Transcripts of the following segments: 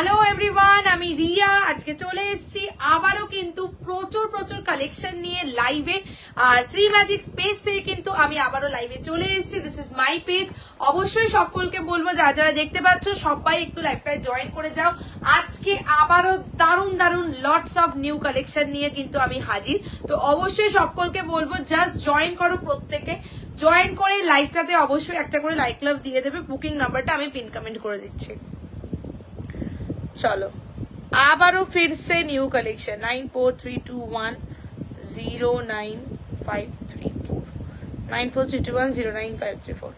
Hello everyone, আমি রিয়া। আজকে চলে এসেছি আবারও কিন্তু প্রচুর প্রচুর কালেকশন নিয়ে লাইভে। আর শ্রী ম্যাজিক পেজ থেকে কিন্তু আমি আবারও লাইভে চলে এসেছি। This is my page. অবশ্যই সকলকে বলবো যারা যারা দেখতে পাচ্ছ সবাই একটু লাইভটায় জয়েন করে যাও। আজকে আবারও দারুণ দারুণ লটস অফ নিউ কালেকশন নিয়ে কিন্তু আমি হাজির। তো অবশ্যই সকলকে বলবো জাস্ট জয়েন করো, প্রত্যেকে জয়েন করে লাইভটাতে অবশ্যই একটা করে লাইক লাভ দিয়ে দেবে। বুকিং নাম্বারটা আমি পিন কমেন্ট করে দিচ্ছি। চলো আবারও ফিরছে নিউ কালেকশন 9432109534 9432109534।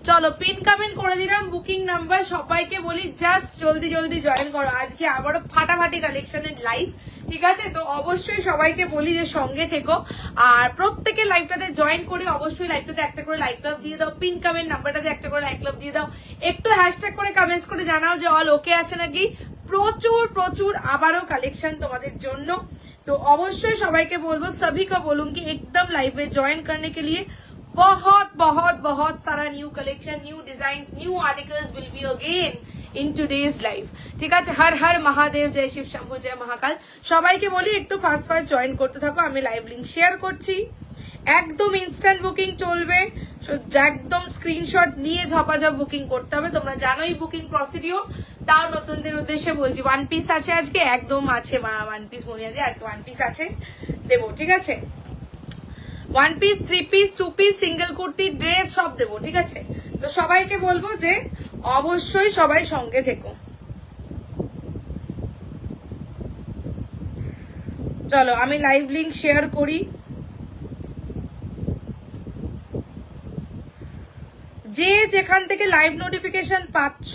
চলো পিন কমেন্ট করে দিলাম বুকিং নাম্বার। সবাইকে বলি জাস্ট জলদি জলদি জয়েন করো। আজকে আবারও ফাটাফাটি কালেকশনের লাইভ, ঠিক আছে? তো অবশ্যই সবাইকে বলি যে সঙ্গে থেকো আর প্রত্যেকে লাইভটাতে জয়েন করে অবশ্যই লাইভটাতে একটা করে লাইক লাভ দিয়ে দাও। পিন কমেন্ট নাম্বারটাতে একটা করে লাইক লাভ দিয়ে দাও। একটু হ্যাশট্যাগ করে কমেন্টস করে জানাও যে অল ওকে আছে নাকি। প্রচুর প্রচুর আবারও কালেকশন তোমাদের জন্য। তো অবশ্যই সবাইকে বলবো सभी को बोलूंगी एकदम लाइव में ज्वाइन करने के लिए। बहुत बहुत बहुत सारा new collection, new design, new articles will be again in today's live, ঠিক আছে? হর হর মহাদেব, জয় শিব শম্ভু, জয় মহাকাল। সবাইকে বলি একটু ফাস্ট ফাস্ট জয়েন করতে থাকো। আমি লাইভ লিংক শেয়ার করছি। একদম ইনস্ট্যান্ট বুকিং চলবে, একদম স্ক্রিনশট নিয়ে ঝপাঝপ বুকিং করতে হবে। তোমরা জানোই বুকিং প্রসিডিওর। তাও নতুনদের উদ্দেশ্যে বলছি, ওয়ান পিস আছে আজকে, একদম আছে ওয়ান পিস মনিয়াদি, আজকে ওয়ান পিস আছে, দেবো, ঠিক আছে? One piece, three piece, two piece, single kurti, dress সব দেবো, ঠিক আছে? তো সবাইকে বলবো যে অবশ্যই সবাই সঙ্গে থেকো। চলো আমি লাইভ লিংক শেয়ার করি। যে যেখান থেকে লাইভ নোটিফিকেশন পাচ্ছ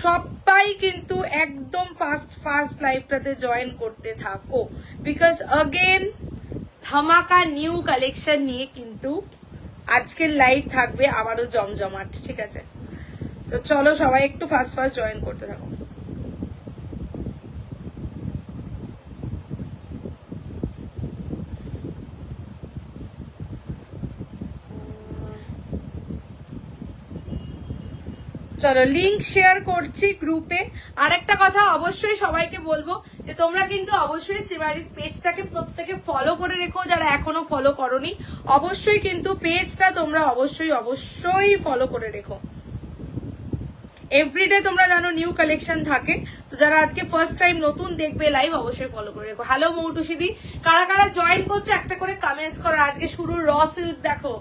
সবাই কিন্তু একদম ফাস্ট ফাস্ট লাইভটাতে জয়েন করতে থাকো। বিকজ अगेन ধামাকা নিউ কালেকশন নিয়ে কিন্তু আজকের লাইভ থাকবে আবারও জমজমাট, ঠিক আছে? তো চলো সবাই একটু ফাস্ট ফাস্ট জয়েন করতে থাকো। চলো লিংক শেয়ার করছি গ্রুপে। আরেকটা কথা অবশ্যই সবাইকে বলবো যে তোমরা কিন্তু অবশ্যই শ্রীমাজিস পেজটাকে প্রত্যেকে ফলো করে রেখো। যারা এখনো ফলো করোনি অবশ্যই কিন্তু পেজটা তোমরা অবশ্যই অবশ্যই ফলো করে রেখো। এভরিডে তোমরা জানো নিউ কালেকশন থাকে। তো যারা আজকে ফার্স্ট টাইম নতুন দেখবে লাইভ অবশ্যই ফলো করে রেখো। হ্যালো মৌটুসিদি, কারা কারা জয়েন করছে একটা করে কমেন্টস করো। আজকে শুরুর র সিল্ক দেখো,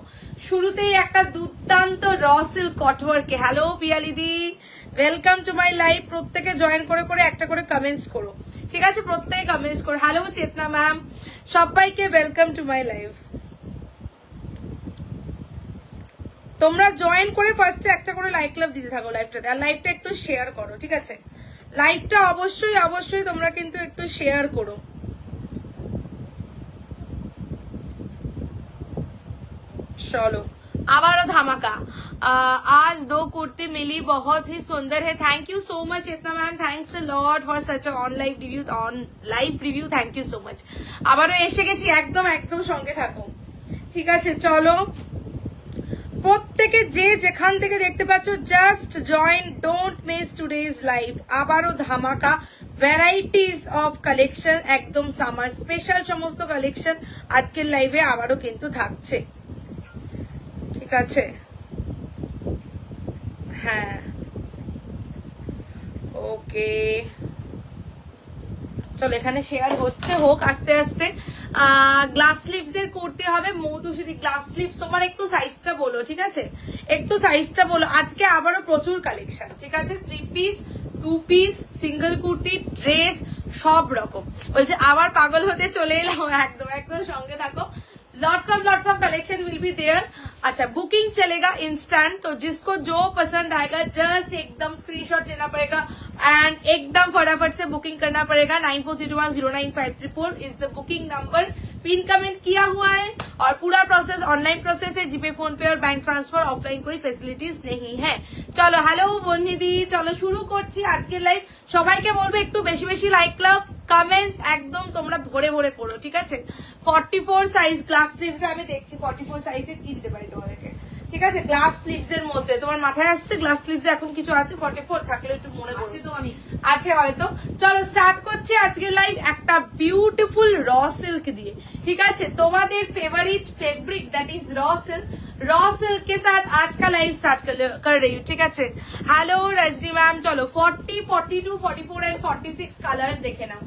শুরুতেই একটা দুর্দান্ত র সিল্ক কটওয়ার্কে। হ্যালো পিয়ালিদি, ওয়েলকাম টু মাই লাইভ। প্রত্যেকে জয়েন করে করে একটা করে কমেন্টস করো, ঠিক আছে? প্রত্যেকে কমেন্টস করো। হ্যালো চেতনা ম্যাম, সবাইকে ওয়েলকাম টু মাই লাইভ। তোমরা জয়েন করে ফার্স্টে একটা করে লাইক লাভ দিতে থাকো লাইভটাতে। আর লাইভটা একটু শেয়ার করো, ঠিক আছে? লাইভটা অবশ্যই অবশ্যই তোমরা কিন্তু একটু শেয়ার করো। चलो आबारो धमाका। आज दो कुर्ती मिली, बहुत ही सुंदर है। Thank you so much Chetna ma'am, thanks a lot for such on live review, thank you so much. आबारो एসে গেছি, একদম একদম সঙ্গে থাকো, ঠিক আছে? চলো প্রত্যেকে যে যেখান থেকে দেখতে পাচ্ছ just join, don't miss today's live. আবারও ধামাকা ভ্যারাইটিস অফ কালেকশন, একদম সামার স্পেশাল সমস্ত কালেকশন আজকের লাইভে আবারও কিন্তু থাকছে, ঠিক আছে? হ্যাঁ ওকে, চলো এখানে শেয়ার হচ্ছে, হোক আস্তে আস্তে। গ্লাস স্লিভস এর করতে হবে মৌটুসিদি। গ্লাস স্লিভস তোমার একটু সাইজটা বলো, ঠিক আছে? একটু সাইজটা বলো। আজকে আবারও প্রচুর কালেকশন, ঠিক আছে? Three piece, two piece, single kurti, dress সব রকম। বলছে আবার পাগল হতে চলে এলাম। একদম একদম সঙ্গে থাকো। Lots of collection will be there. अच्छा बुकिंग चलेगा इंस्टेंट, तो जिसको जो पसंद आएगा जस्ट एकदम स्क्रीनशॉट लेना पड़ेगा एंड एकदम फटाफट से बुकिंग करना पड़ेगा। 9432109534 is the booking number. Pin comment किया हुआ है और पूरा प्रोसेस ऑनलाइन प्रोसेस है। जीपे, फोन पे और बैंक ट्रांसफर, ऑफलाइन कोई फैसिलिटीज नहीं है। चलो हेलो বন্ধুদি, চলো শুরু করছি আজকের লাইভ। সবাইকে বলবো একটু বেশি বেশি লাইক লাভ কমেন্টস একদম তোমরা ভরে ভরে করো, ঠিক আছে? 44 সাইজ গ্লাস স্লিভস আমি দেখছি 44 সাইজে কি দিতে পারি তোমাদেরকে, ঠিক আছে, গ্লাস স্লিভস এর মধ্যে। তোমার মাথায় আসছে গ্লাস স্লিভস এখন কিছু আছে? 44 থাকলে একটু মনে করছে তো, অনেক আছে হয়তো। চলো স্টার্ট করছি আজকে লাইভ একটা বিউটিফুল র सिल्क দিয়ে। ठीक है, तुम्हारे favourite fabric that is raw silk के साथ आज का लाइव स्टार्ट कर रही हूँ। ठीक है, हेलो रजनी मैम। चलो 40, 42, 44 एंड 46 কালার দেখে নাও।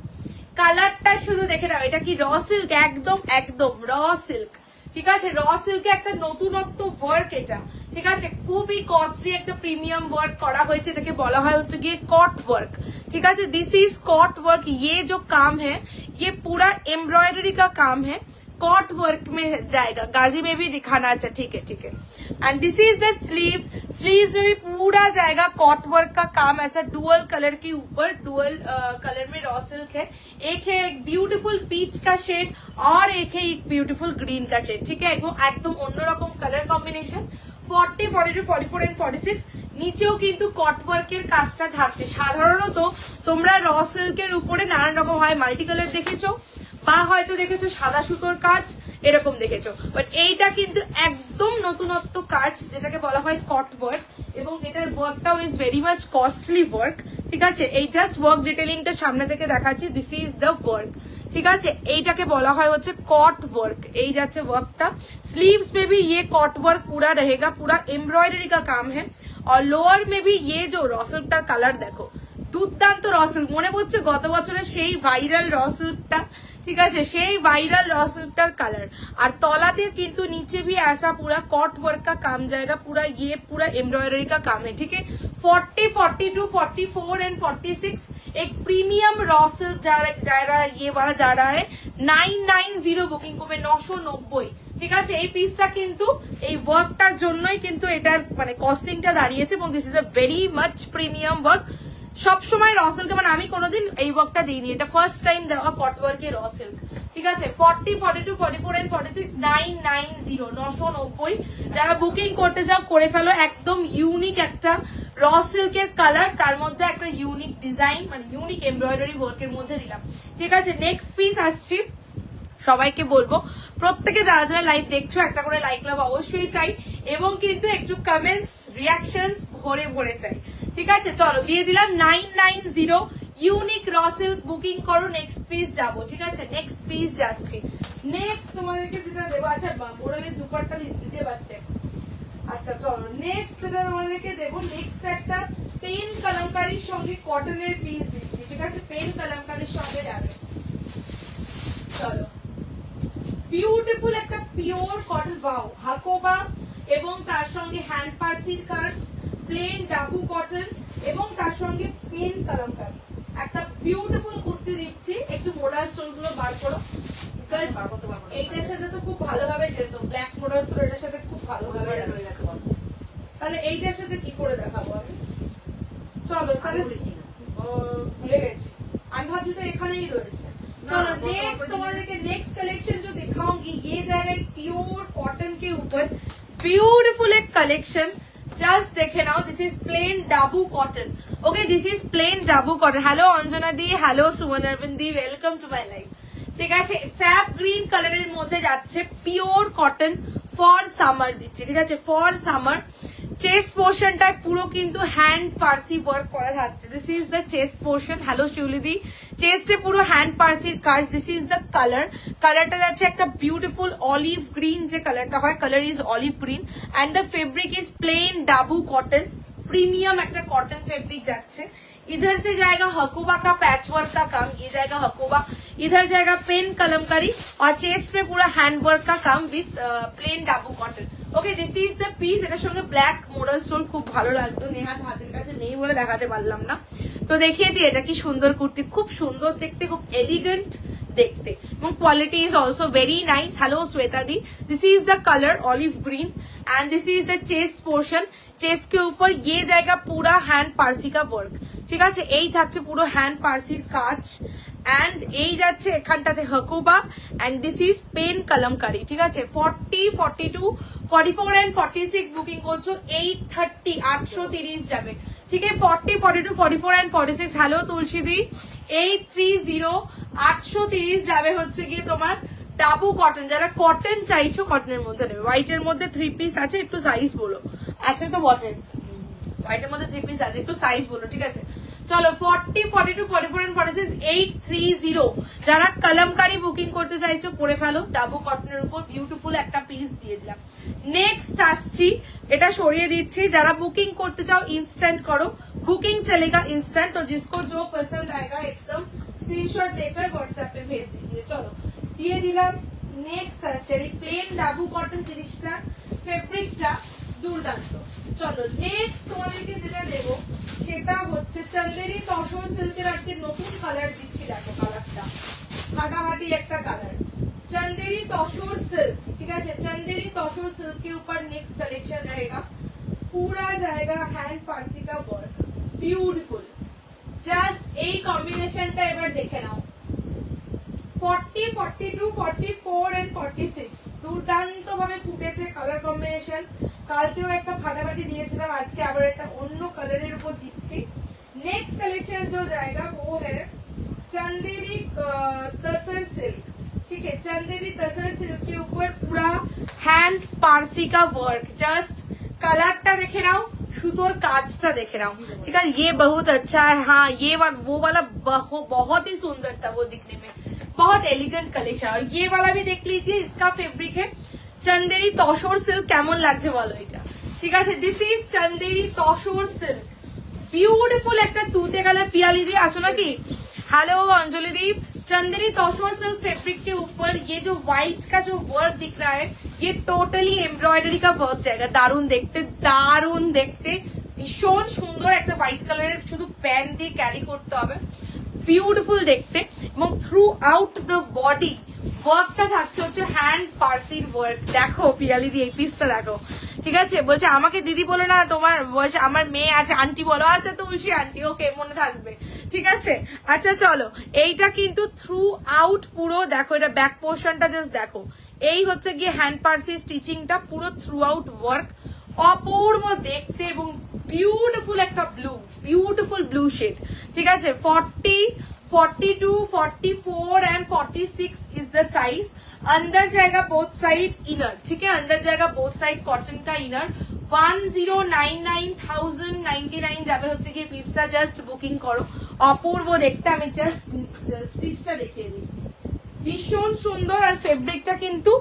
কালারটা শুধু দেখে নাও, এটা কি র সিল্ক? একদম একদম র সিল্ক। ঠিক আছে, র সিল্কে একটা নতুনত্ব ওয়ার্ক এটা। ঠিক আছে, খুবই কস্টলি একটা প্রিমিয়াম ওয়ার্ক করা হয়েছে, এটাকে বলা হয় হচ্ছে গিয়ে कॉट वर्क। ठीक है, दिस इज कॉट वर्क। ये जो काम है ये पूरा एम्ब्रॉयडरी का काम है, कॉट वर्क में जाएगा। गाजी में भी दिखाना। अच्छा ठीक है ठीक है। And this is the sleeves. Sleeves में भी पूरा जाएगा कॉट वर्क का काम, ऐसा डुअल कलर के ऊपर डुअल कलर में रॉ सिल्क है। एक है एक ब्यूटीफुल पीच का शेड और एक है एक ब्यूटीफुल ग्रीन का शेड। ठीक है, एकदम অন্যরকম কালার কম্বিনেশন। 40, 42, 44 এন্ড 46 নিচেও কিন্তু কট ওয়ার্কের কাজটা থাকছে। সাধারণত তোমরা র সিল্কের উপরে নানান রকম হয় মাল্টি কালার দেখেছো বা হয়তো দেখেছো সাদা সুতোর কাজ, এরকম দেখেছো, বাট এইটা কিন্তু একদম নতুনত্ব কাজ যেটাকে বলা হয় কট ওয়ার্ক, এবং এটার ওয়ার্কটাও is very much costly work. ঠিক আছে, এই জাস্ট ওয়ার্ক ডিটেলিংটা সামনে থেকে দেখাচ্ছি, দিস ইজ দ্য ওয়ার্ক। ठीक है, এইটাকে বলা হয় হচ্ছে कॉट वर्क। এই যাচ্ছে ওয়ার্কটা। स्लीव्स में भी ये कॉट वर्क पूरा रहेगा, पूरा एम्ब्रॉयडरी का काम है। और लोअर में भी ये जो रॉ सिल्कটা কালার দেখো, দুর্দান্ত র সিল্ক। মনে পড়ছে গত বছরের সেই ভাইরাল র সিল্কটা। ঠিক আছে, সেই ভাইরাল র सिल्कটার কালার। আর তলাতে কিন্তু নিচে भी ऐसा पूरा कॉट वर्क का काम जाएगा, पूरा ये पूरा एम्ब्रॉयडरी का काम है। ठीक है, 40, 42, 44 एंड 46 एक प्रीमियम रॉ सिल्क जा रहा है, ये वाला जा रहा है 990 বুকিং করবে 990। ঠিক আছে, এই পিসটা কিন্তু এই ওয়ার্কটার জন্যই কিন্তু এটার মানে কস্টিংটা দাঁড়িয়েছে, এবং this is a very much premium work. সবসময় র সিল্ক মানে আমি কোনোদিন এই ওয়ার্কটা দিইনি, এটা ফার্স্ট টাইম দেওয়া কট ওয়ার্কের র সিল্ক। ঠিক আছে, 40, 42, 44 এন্ড 46 990 990। যারা বুকিং করতে যাও করে ফেলো, একদম ইউনিক একটা র সিল্কের কালার, তার মধ্যে একটা ইউনিক ডিজাইন মানে ইউনিক এমব্রয়ডারি ওয়ার্কের মধ্যে দিলাম। ঠিক আছে, নেক্সট পিস আসছি। সবাইকে বলবো প্রত্যেকে যারা যারা লাইভ দেখছো একটা করে লাইক লাভ অবশ্যই চাই, এবং কিন্তু একটু কমেন্টস রিয়াকশনস ভরে ভরে চাই। ঠিক আছে, চলো দিয়ে দিলাম 990 ইউনিক র সিল্ক। বুকিং করো, নেক্সট পিস যাবো। ঠিক আছে, নেক্সট পিস যাচ্ছি। নেক্সট তোমাদেরকে যেটা দেবো, আচ্ছা মোরালের দুপাট্টা দিতে পারতে। আচ্ছা চলো নেক্সট যেটা তোমাদেরকে দেবো, নেক্সট একটা পেন কলমকারীর সঙ্গে কটনের পিস দিচ্ছি। ঠিক আছে, পেন কলমকারীর সঙ্গে যাবে। চলো বিউটিফুল একটা পিওর কটন বাউ হাকোবা, এবং তার সঙ্গে হ্যান্ড পার্সির কাজ, প্লেন ডাবু কটন, এবং তার সঙ্গে পেন কলমকারী। একটা বিউটিফুল কুর্তি দিচ্ছি, একটু মোডাল স্টোন গুলো বার করো, এইটার সাথে তো খুব ভালোভাবে যেত, ব্ল্যাক মোডাল স্টোন এটার সাথে খুব ভালোভাবে। তাহলে এইটার সাথে কি করে দেখাবো আমি? চলো তাহলে ভুলে গেছি, আমি ভাবছি তো এখানেই রয়েছে। चलो नेक्स्ट तुम्हारे के नेक्स्ट कलेक्शन जो दिखाऊंगी ये जाएगा एक प्योर कॉटन के ऊपर ब्यूटीफुल एक कलेक्शन। जस्ट देखे now, this is plain dabu cotton. Okay, this is plain dabu cotton. Hello Anjana di, hello Suman Arvind di, welcome to my life. ঠিক আছে, স্যাপ গ্রিন কালারের মধ্যে যাচ্ছে পিওর কটন ফর সামার দিচ্ছে। ঠিক আছে, ফর সামার। চেস্ট পোর্শনটা পুরো কিন্তু হ্যান্ড পার্সি ওয়ার্ক করা থাকছে। This is the chest portion. Hello শিউলিদি, চেস্টে পুরো হ্যান্ড পার্সির কাজ। This is the colour. কালারটা যাচ্ছে একটা বিউটিফুল অলিভ গ্রিন, যে কালারটা হয় colour is olive green, and the fabric is plain Dabu cotton. Premium একটা কটন ফেব্রিক যাচ্ছে। इधर से जाएगा हकोबा का पैच वर्क का काम, ये जाएगा हकोबा, इधर जाएगा पेन कलमकारी, और चेस्ट पे पूरा हैंड वर्क का काम with plane dabu cotton. Okay, this is the piece. এটার সঙ্গে ব্ল্যাক মোডাল স্টোন খুব ভালো লাগতো, নেহাত হাতের কাছে নেই বলে দেখাতে পারলাম না, তো দেখিয়ে দিই। এটা কি সুন্দর কুর্তি, খুব সুন্দর দেখতে, খুব এলিগেন্ট দেখতে, এবং quality is also very nice. Hello Shweta the, this is the colour olive green, and this is the chest portion. Chest के ऊपर ये जाएगा पूरा हैंड पार्सी का वर्क। ঠিক আছে, এই থাকছে পুরো হ্যান্ড পার্সির কাজ, এন্ড এই যাচ্ছে এখানটাতে hakoba, and this is pen Kalamkari. ঠিক আছে, 40, 42, 44 এন্ড 46 বুকিং করছো 830 830 যাবে। ঠিক আছে, 40, 42, 44 এন্ড 46। হ্যালো তুলসী দি, 830 830 যাবে হচ্ছে গিয়ে তোমার ডাবু কটন, যারা কটন চাইছো কটনের মধ্যে নেবে। হোয়াইটের মধ্যে 3 পিস আছে, একটু সাইজ বলো। আছে তো বটেন, হোয়াইটের মধ্যে 3 পিস আছে, একটু সাইজ বলো, ঠিক আছে? চলো 40, 42, 44 and 46 830 যারা কলমকারি বুকিং করতে চাইছো করে ফেলো। ডাবু কটনের উপর বিউটিফুল একটা পিস দিয়ে দিলাম। নেক্সট আসছি, এটা সরিয়ে দিচ্ছি। যারা বুকিং করতে চাও ইনস্ট্যান্ট করো, बुकिंग चलेगा इंस्टेंट। तो जिसको जो पसंद आएगा एकदम स्क्रीनशॉट देकर व्हाट्सएप पे भेज दीजिए। चलो দিয়ে দিলাম। নেক্সট আসছে প্লেন ডাবু কটন 30টা, ফেব্রিকটা দুর্দান্ত। চলো নেক্সট তোমাদেরকে যেটা দেবো সেটা হচ্ছে চন্দেরি তসর সিল্কের আজকে নতুন কালার দিচ্ছি। দেখো কালারটা ফাটাফাটি একটা কালার, चंदेरी तसर सिल्क, ठीक है? चंदेरी तसर सिल्क के ऊपर नेक्स्ट कलेक्शन रहेगा, पूरा जाएगा हैंड पार्सी का वर्क, ब्यूटीफुल। জাস্ট এই কম্বিনেশনটা এবার দেখে নাও। 40, 42, 44 and 46 দুর্দান্ত ভাবে ফুটেছে কালার কম্বিনেশন। কালকেও একটা ফাটাফাটি দিয়েছিলাম, আজকে আবার একটা অন্য কালারের উপর দিচ্ছি। नेक्स्ट कलेक्शन जो जाएगा वो है चंदेरी तसर सिल्क, ठीक है? चंदेरी तसर सिल्क के ऊपर पूरा हैंड पारसी का वर्क। जस्ट कलरটা দেখে নাও, সুতোর কাজটা দেখে নাও, ठीक है? ये बहुत अच्छा है। हाँ ये वो वाला बहुत ही सुंदर था वो दिखने में, बहुत एलिगेंट कलेक्शन। और ये वाला भी देख लीजिए, इसका फैब्रिक है चंदेरी तसर सिल्क। কেমন লাগছে বলো এটা, ঠিক আছে? This is Chanderi tussar silk, beautiful একটা তুতে কালার। পিয়ালি দি আসো নাকি? Hello Anjali di. Chanderi tussar silk fabric के ऊपर ये जो व्हाइट का जो वर्क दिख रहा है, ये टोटली एम्ब्रॉयडरी का वर्क जाएगा। दारुण देखते ভীষণ সুন্দর একটা হোয়াইট কালারের শুধু প্যান্ট দিয়ে ক্যারি করতে হবে, বিউটিফুল দেখতে। এবং থ্রু আউট দ্য বডি ওয়ার্কটা থাকছে হচ্ছে হ্যান্ড পার্সির ওয়ার্ক। দেখো পিয়ালি দি এই পিসটা দেখো, ঠিক আছে? বলছে আমাকে দিদি বলো না, তোমার বলছে আমার মেয়ে আছে আন্টি বলো। আচ্ছা তুলসী আন্টি, ওকে মনে থাকবে, ঠিক আছে? আচ্ছা চলো, এইটা কিন্তু থ্রু আউট পুরো দেখো, এটা ব্যাক পোর্শনটা জাস্ট দেখো। এই হচ্ছে গিয়ে হ্যান্ড পার্সি স্টিচিংটা, পুরো থ্রু আউট ওয়ার্ক, অপূর্ব দেখতে এবং বিউটিফুল একটা বিউটিফুল ব্লু শেড, ঠিক আছে? 40, 42, 44 and 46 is the size। अंदर जाएगा बोथ साइड इनर, ठीक है? अंदर जाएगा बोथ साइड कॉटन का इनर। 1099,099 যাবে হচ্ছে গিয়ে পিসটা। জাস্ট বুকিং করো, অপূর্ব দেখতে। আমি জাস্ট স্টিচটা দেখিয়ে দিই, ভীষণ সুন্দর। আর ফেব্রিকটা কিন্তু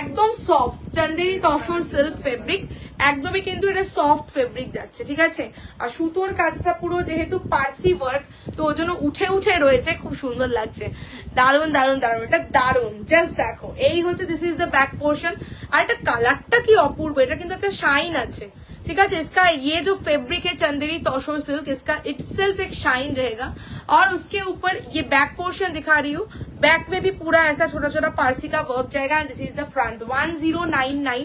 একদম soft, Chanderi tussar silk fabric, একদমই কিন্তু এটা সফট ফেব্রিক যাচ্ছে, ঠিক আছে? আর সুতোর কাজটা পুরো যেহেতু পার্সি ওয়ার্ক, তো ওই জন্য উঠে উঠে রয়েছে, খুব সুন্দর লাগছে। দারুন দারুন দারুন, এটা দারুন। জাস্ট দেখো, এই হচ্ছে this is the back portion. আর এটা কালারটা কি অপূর্ব, এটা কিন্তু একটা শাইন আছে, ठीक है? इसका ये जो फैब्रिक है चंदेरी तसर सिल्क, इसका इटसेल्फ एक शाइन रहेगा। और उसके ऊपर ये बैक पोर्शन दिखा रही हूँ, बैक में भी पूरा ऐसा छोटा छोटा पारसी का वर्क जाएगा। This is the front. 1099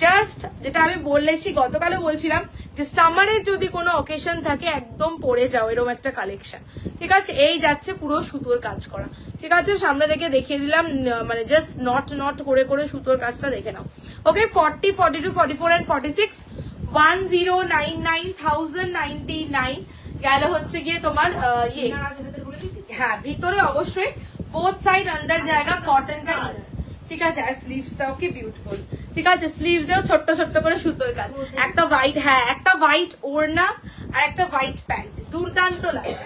just যেটা আমি বলেছি, গতকালও বলছিলাম যে সামারের যদি কোনো অকেশন থাকে একদম পরে যাও এরকম একটা কালেকশন, ঠিক আছে? এই যাচ্ছে পুরো সুতোর কাজ করা, ঠিক আছে? সামনে থেকে দেখিয়ে দিলাম, মানে জাস্ট নট করে করে সুতোর কাজটা দেখে নাও। ওকে 40, 42, 44 and 46 1099,099 গেল হচ্ছে গিয়ে তোমার ইয়ে। হ্যাঁ ভিতরে অবশ্যই বোথ সাইড আন্দার জায়গা কটন কা, ঠিক আছে? আর স্লিভসটাও কি বিউটিফুল, ঠিক আছে? স্লিভসেও ছোট্ট ছোট্ট করে সুতোর কাজ, একটা হোয়াইট, হ্যাঁ একটা হোয়াইট ওড়না আর একটা হোয়াইট প্যান্ট, দুর্দান্ত লাগে।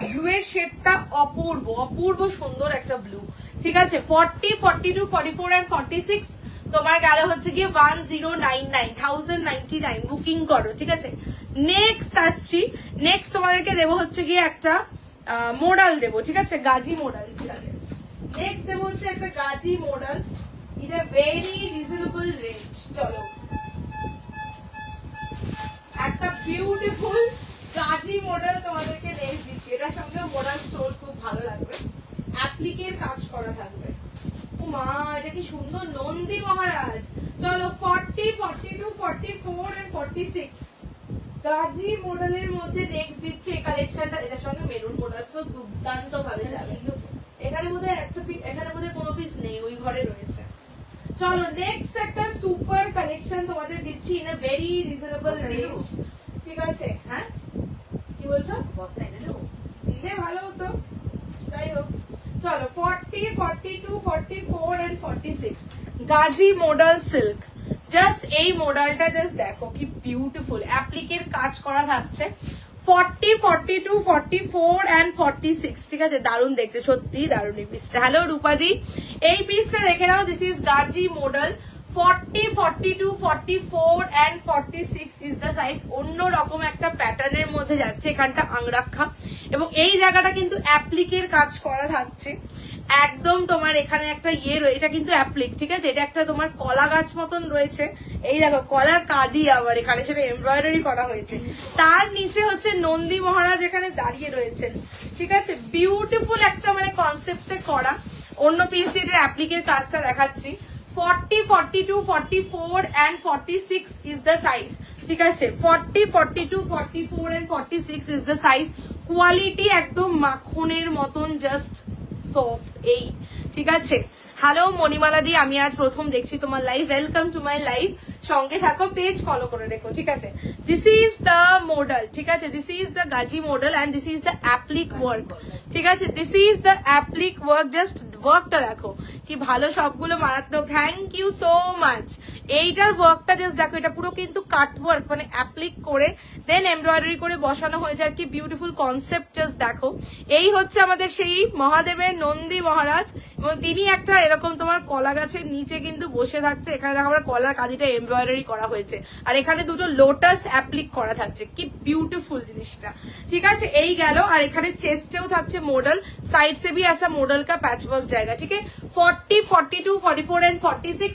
ব্লু এর শেডটা অপূর্ব সুন্দর একটা ব্লু, ঠিক আছে? 40, 42, 44 and 46 তোমার গেল হচ্ছে গিয়ে 1099,099 বুকিং করো, ঠিক আছে? নেক্সট আসছি, নেক্সট তোমাদেরকে দেবো হচ্ছে গিয়ে একটা মডেল দেবো, ঠিক আছে? গাজি মডেল, ঠিক আছে? নেক্সট দেবো হচ্ছে একটা গাজি মডেল, এটা ভেরি রিজনেবল রেঞ্জ। চলো একটা বিউটিফুল গাজি মডেল তোমাদেরকে নেক্সট দিচ্ছি। এটার সঙ্গে মডেল স্টোর খুব ভালো লাগবে, অ্যাপ্লিকের কাজ করা থাকবে। মা এটা কি সুন্দর, নন্দী মহারাজ। চলো 40, 42, 44 and 46 গাজি মডেলের মধ্যে নেক্সট দিচ্ছে এই কালেকশনটা। এটার সঙ্গে মেরুন মডেল তো দুর্দান্ত ভাবে যাবে। এখানে বোধহয় কোনো পিস নেই, ওই ঘরে রয়েছে। চলো নেক্সট একটা সুপার কালেকশন তোমাদের দিচ্ছি in a very reasonable range, ঠিক আছে? হ্যাঁ কি বলছো? দিলে ভালো হতো, যাই হোক চলো 40, 42, 44 and 46 Gazi model silk. Just এই মডেলটা জাস্ট দেখো কি বিউটিফুল, অ্যাপ্লিকের কাজ করা থাকছে। 40, 42, 44 and 46 ঠিক আছে, দারুণ দেখতে, সত্যি দারুণ এই পিসটা। হ্যালো রূপাদি, এই পিসটা দেখে নাও, this is Gaji model. 40, 42, 44 and 46 is the size. অন্য রকম একটা প্যাটার্নের মধ্যে যাচ্ছে, এখানটা আংরাক্ষা এবং এই জায়গাটা কিন্তু অ্যাপ্লিকের কাজ করা থাকছে একদম। তোমার এখানে একটা ইয়ে রয়েছে, এটা কিন্তু অ্যাপ্লিক ঠিক আছে, এটা একটা তোমার কলা গাছ মতন রয়েছে, এই দেখো কলার কাদি আবার এখানে সেটা এমব্রয়ডারি করা হয়েছে। তার নিচে হচ্ছে নন্দী মহারাজ এখানে দাঁড়িয়ে রয়েছেন ঠিক আছে, বিউটিফুল একটা মানে কনসেপ্টে করা। অন্য পিস এর অ্যাপ্লিকের কাজটা দেখাচ্ছি। 40, 42, 44 and 46 is the size ঠিক আছে, 40, 42, 44 and 46 is the size। Quality একদম মাখনের মতন, জাস্ট সফট এই ঠিক আছে। হ্যালো মণিমালা দি, আমি আজ প্রথম দেখছি তোমার live, welcome to my live. সঙ্গে থাকো, পেজ ফলো করে রেখো ঠিক আছে। দিস ইজ দ্য মডেল ঠিক আছে, this is the Gaji model and this is the applique work ঠিক আছে, this is the applique work. Just ওয়ার্কটা দেখো কি ভালো, সবগুলো মারাত্মক, থ্যাংক ইউ সো মাচ। এইটার ওয়ার্কটা জাস্ট দেখো, এটা পুরো কিন্তু কাট ওয়ার্ক মানে অ্যাপ্লিক করে দেন এমব্রয়ডারি করে বসানো হয়েছে আর কি, বিউটিফুল কনসেপ্ট জাস্ট দেখো। এই হচ্ছে আমাদের সেই মহাদেবের নন্দী মহারাজ এবং তিনি একটা এরকম তোমার কলা গাছের নিচে কিন্তু বসে থাকছে। এখানে দেখো আমরা কলার কাদিটা এমব্রয়ডারি করা হয়েছে আর এখানে দুটো লোটাস অ্যাপ্লিক করা থাকছে, কি বিউটিফুল জিনিসটা ঠিক আছে। এই গেল, আর এখানে চেস্টেও থাকছে মডেল, সাইড সে ভি ऐसा মডেল का पैचवर्क जाएगा ठीक है। 40, 42, 44 and 46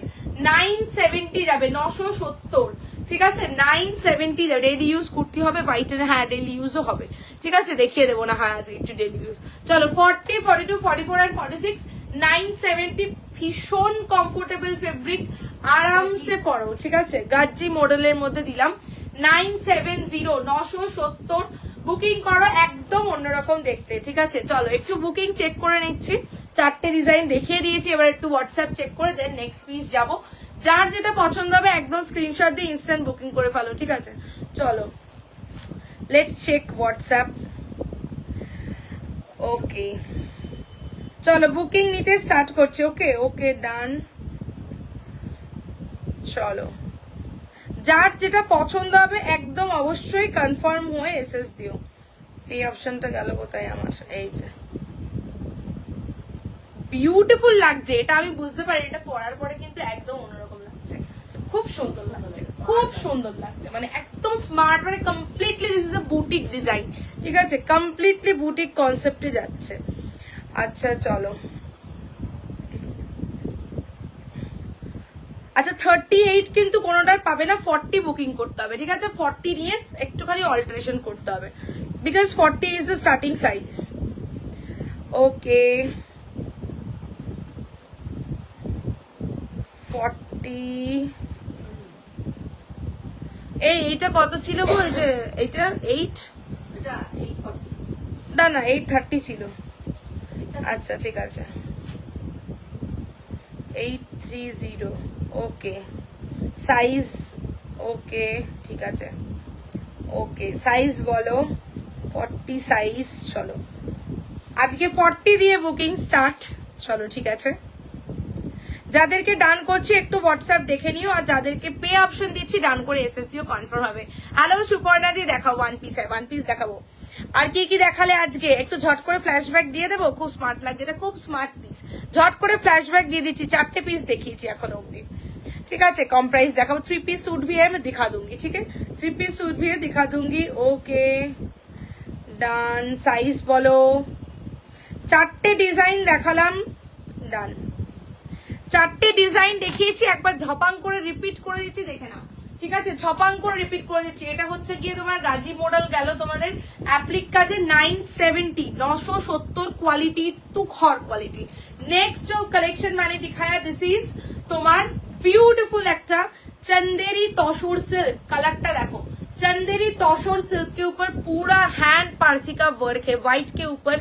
970 যাবে, 970 ঠিক আছে, 970 যাবে। ডেইলি ইউজ কুর্তি হবে হোয়াইটের, হ্যাঁ ডেইলি ইউজও হবে ঠিক আছে, দেখিয়ে দেবো না, হ্যাঁ আজকে একটু ডেইলি ইউজ। চলো 40, 42, 44 and 46 970, ভীষণ কমফোর্টেবল ফেব্রিক, আরামসে পরো ঠিক আছে। গাজ্জি মডেলের মধ্যে দিলাম 970, 970 বুকিং করো, একদম অন্যরকম দেখতে ঠিক আছে। চলো একটু বুকিং চেক করে নিচ্ছি, চারটে ডিজাইন দেখিয়ে দিয়েছি, এবার একটু হোয়াটসঅ্যাপ চেক করে দেন নেক্সট পিস যাবো। যার যেটা পছন্দ হবে একদম স্ক্রিনশট দিয়ে ইনস্ট্যান্ট বুকিং করে ফেলো ঠিক আছে। চলো লেটস চেক হোয়াটসঅ্যাপ, ওকে চলো বুকিং নিতে স্টার্ট করছি। ওকে ওকে ডান, চলো যার যেটা পছন্দ হবে একদম অবশ্যই কনফার্ম হয়ে এসএস দিও। এই অপশনটা গেল কোথায় আমার, এই যে বিউটিফুল লাগছে এটা, আমি বুঝতে পারি এটা পরার পরে কিন্তু একদম অন্যরকম লাগছে, খুব সুন্দর লাগছে, খুব সুন্দর লাগছে, মানে একদম স্মার্ট, মানে completely this is a boutique design ঠিক আছে, কমপ্লিটলি বুটিক কনসেপ্টে যাচ্ছে। আচ্ছা চলো, আচ্ছা 38 কিন্তু কোনোটার পাবে না, 40 বুকিং করতে হবে ঠিক আছে। 40 নিয়ে একটুখানি অল্টারেশন করতে হবে because 40 is the starting size. Okay 40, এইটা কত ছিল গো, এই যে এইটা 8 না না 830 ছিল, আচ্ছা ঠিক আছে 830, ওকে সাইজ, ওকে ঠিক আছে, ওকে সাইজ বলো 40 সাইজ। চলো আজকে 40 দিয়ে বুকিং স্টার্ট, চলো ঠিক আছে। যাদেরকে ডান করছি একটু হোয়াটসঅ্যাপ দেখে নিও, আর যাদেরকে পে অপশন দিচ্ছি ডান করে এসএস দিও, কনফার্ম হবে। হ্যালো সুপর্ণা দি, দেখাও ওয়ান পিস, ওয়ান পিস দেখাবো। আর কি কি দেখালে আজকে একটু ঝট করে ফ্ল্যাশব্যাক দিয়ে দেবো, খুব স্মার্ট লাগছে, এটা খুব স্মার্ট পিস, ঝট করে ফ্ল্যাশব্যাক দিয়ে দিচ্ছি। 4টে পিস দেখিয়েছি এখনো অব্দি ठीक है। कम प्राइस देखाओ, 3 पीस सूट भी है मैं दिखा दूंगी ठीक है, 3 पीस सूट भी है दिखा दूंगी। ओके ডান, সাইজ বলো। 4টে ডিজাইন দেখালাম, ডান। 4টে ডিজাইন দেখিয়েছি, একবার ঝপাং করে রিপিট করে দিচ্ছি, দেখে নাও ঠিক আছে, ঝপাং করে রিপিট করে দিচ্ছি। এটা হচ্ছে গিয়ে তোমার গাজি মডেল গেল তোমাদের অ্যাপ্লিক কাজে 970, 970 क्वालिटी, तुखर क्वालिटी। नेक्स्ट जो कलेक्शन मैंने दिखाया दिस इज তোমার বিউটিফুল একটা चंदेरी तसर सिल्क, कलरটা देखो, चंदेरी तसर सिल्क के ऊपर पूरा हैंड पारसी का वर्क है, व्हाइट के ऊपर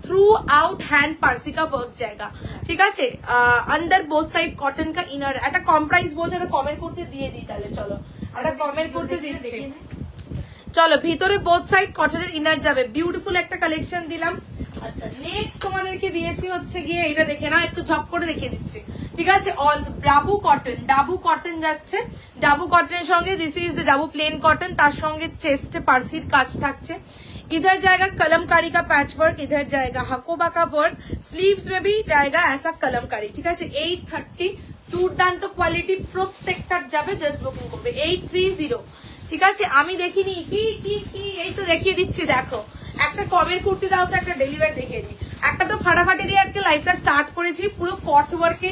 थ्रू आउट हैंड पारसी का वर्क जाएगा ठीक है। अंदर बोथ साइड कॉटन का इनर, একটা কম প্রাইস বলছে, এটা কমেন্ট করতে দিয়ে দিই তাহলে, চলো একটা কমেন্ট করতে দিচ্ছি। চলো ভিতরে বোথ সাইড কটনের ইনার যাবে, বিউটিফুল একটা কালেকশন দিলাম। আচ্ছা নেক্সট তোমাদেরকে দিয়েছি হচ্ছে গিয়ে এটা দেখে না, একটু ঝপ করে দেখিয়ে দিচ্ছি, ঠিক আছে। All dabu cotton, dabu cotton যাচ্ছে, ডাবু কটনের সঙ্গে this is the dabu plane cotton, তার সঙ্গে চেস্টে পার্সির কাজ থাকছে। इधर जाएगा कलमकारी का पैच वर्क, इधर जाएगा हकोबा का वर्क, स्लीव्स में भी जाएगा ऐसा कलमकारी, ঠিক আছে। 830 দুর্দান্ত কোয়ালিটি, প্রত্যেকটার যাবে, জাস্ট বুকিং করবে 830, ঠিক আছে। আমি দেখিনি কি কি কি, এই তো দেখিয়ে দিচ্ছি, দেখো একটা কমের কুর্তি দাও তো, একটা ডেলিভারি দেখিয়ে দিই। একটা তো ফাটাফাটি দিয়ে আজকে লাইফটা স্টার্ট করেছি, পুরো কট ওয়ার্কে।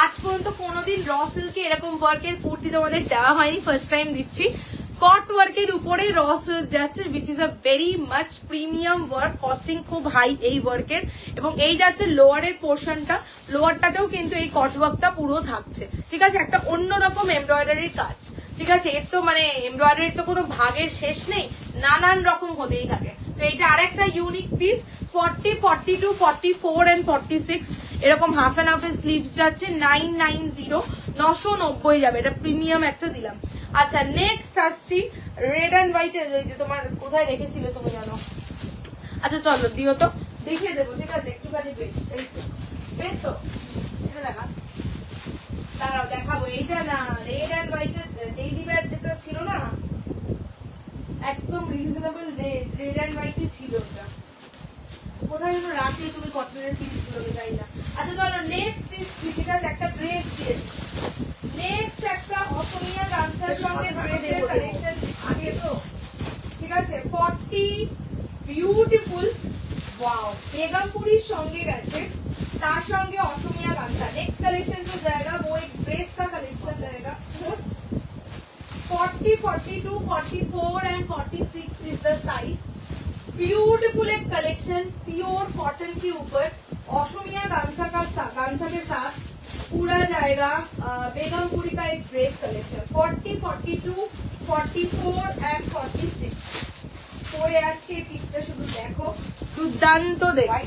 আজ পর্যন্ত কোনোদিন র সিল্কে এরকম ওয়ার্কের কুর্তি তোমাদের দেওয়া হয়নি, ফার্স্ট টাইম দিচ্ছি। কট ওয়ার্কের উপরে র সিল্ক যাচ্ছে, which is a very much premium work, costing খুব হাই এই ওয়ার্কের। এবং এই যাচ্ছে লোয়ারের পোর্শনটা, লোয়ারটাতেও কিন্তু এই কট ওয়ার্কটা পুরো থাকছে, ঠিক আছে। একটা অন্যরকম এমব্রয়ডারির কাজ, ঠিক আছে। এর তো মানে এমব্রয়ডারির তো কোনো ভাগের শেষ নেই, নানান রকম হতেই থাকে। তো এটা আরেকটা ইউনিক পিস। 40, 42, 44 and 46 এরকম হাফ এন্ড হাফের স্লিভস যাচ্ছে, 990, 990 যাবে, এটা প্রিমিয়াম একটা দিলাম। আচ্ছা নেক্সট আসছি রেড অ্যান্ড হোয়াইট এর, যে তোমার কোথায় রেখেছিলে তুমি জানো। আচ্ছা চলো দিও তো, দেখিয়ে দেবো, ঠিক আছে। একটুখানি পেয়েছো, এটা দেখা, দাঁড়াও দেখাবো। এইটা না, রেড অ্যান্ড হোয়াইট এর ডেইলি ওয়্যার যেটা ছিল না, একদম রিজনেবল রেঞ্জ, রেড অ্যান্ড হোয়াইটই ছিল ওটা। কোথায় যেন রাখলে তুমি কটনের পিসগুলোকে, যাই না। আচ্ছা চলো নেক্সট দিচ্ছি, ঠিক আছে। একটা ড্রেস দিয়েছি, নেক্সট একটা অসমীয়া গামছার সঙ্গে ড্রেসের কালেকশন আগে তো, ঠিক আছে। 40 বিউটিফুল, ওয়াও, বেগমপুরির সঙ্গে গেছে, তার সঙ্গে অসমীয়া গামছা। नेक्स्ट कलेक्शन जो जाएगा वो एक ड्रेस का कलेक्शन रहेगा। 40, 42, 44 and 46 is the size। Beautiful एक कलेक्शन, प्योर कॉटन के ऊपर ऑशमिया गामछा के साथ पूरा जाएगा बेगमपुरी का एक ड्रेस कलेक्शन। 40, 42, 44 and 46 পরে আজকে পিসটা শুধু দেখো, দুর্দান্ত দেখো,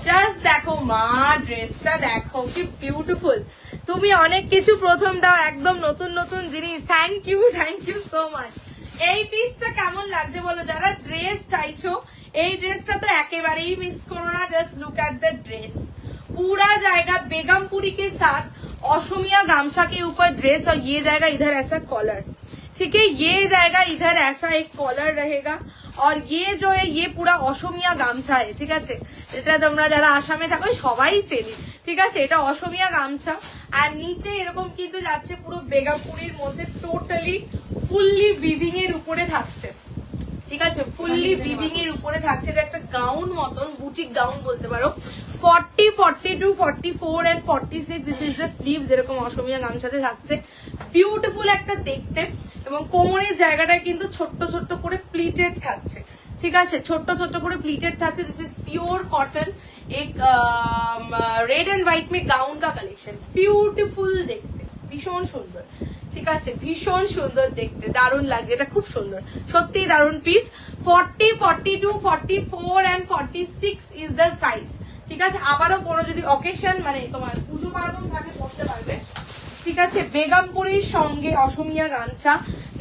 জাস্ট দেখো মা, ড্রেসটা দেখো কি বিউটিফুল। তুমি অনেক কিছু প্রথম দাও, একদম নতুন নতুন জিনিস। Thank you so much. এই পিসটা কেমন লাগছে বলো, যারা ড্রেস চাইছো এই ড্রেসটা তো একেবারেই মিস করো না। Just look at the dress, पूरा जाएगा बेगमपुरी के साथ ऑशमिया गामछा के ऊपर ड्रेस, और ये जाएगा इधर ऐसा कॉलर, ठीक है। ये जाएगा इधर ऐसा एक कॉलर रहेगा, और ये जो है ये पूरा অসমীয়া গামছা है, ঠিক আছে। এটা তোমরা যারা আসামে থাকো সবাই চেনি, ঠিক আছে। এটা অসমীয়া গামছা, আর নিচে এরকম কিন্তু যাচ্ছে পুরো বেগমপুরির মধ্যে, টোটালি ফুললি উইভিং এর উপরে থাকছে, ঠিক আছে। ফুললি উইভিং এর উপরে থাকছে, এটা একটা গাউন মতন, বুটিক গাউন বলতে পারো। 40, 42, 44 and 46 this is the sleeves, এরকম অসমীয়া গামছাতে থাকছে, বিউটিফুল একটা দেখতে। এবং কোমরের জায়গাটা কিন্তু ছোট্ট ছোট্ট করে প্লিটেড থাকছে, ঠিক আছে, ছোট্ট ছোট্ট করে প্লিটেড থাকছে। দিস ইজ प्योर कॉटन, एक रेड एंड व्हाइट में गाउन का कलेक्शन, বিউটিফুল দেখতে, ভীষণ সুন্দর, ঠিক আছে, ভীষণ সুন্দর দেখতে, দারুণ লাগছে, এটা খুব সুন্দর, সত্যি দারুণ piece. 40, 42, 44 and 46 is the size, ঠিক আছে। আবারও কোনো যদি অকেশন মানে তোমার পুজো পার্বণ থাকে পড়তে পারবে, ঠিক আছে। বেগমপুরির সঙ্গে অসমীয়া গামছা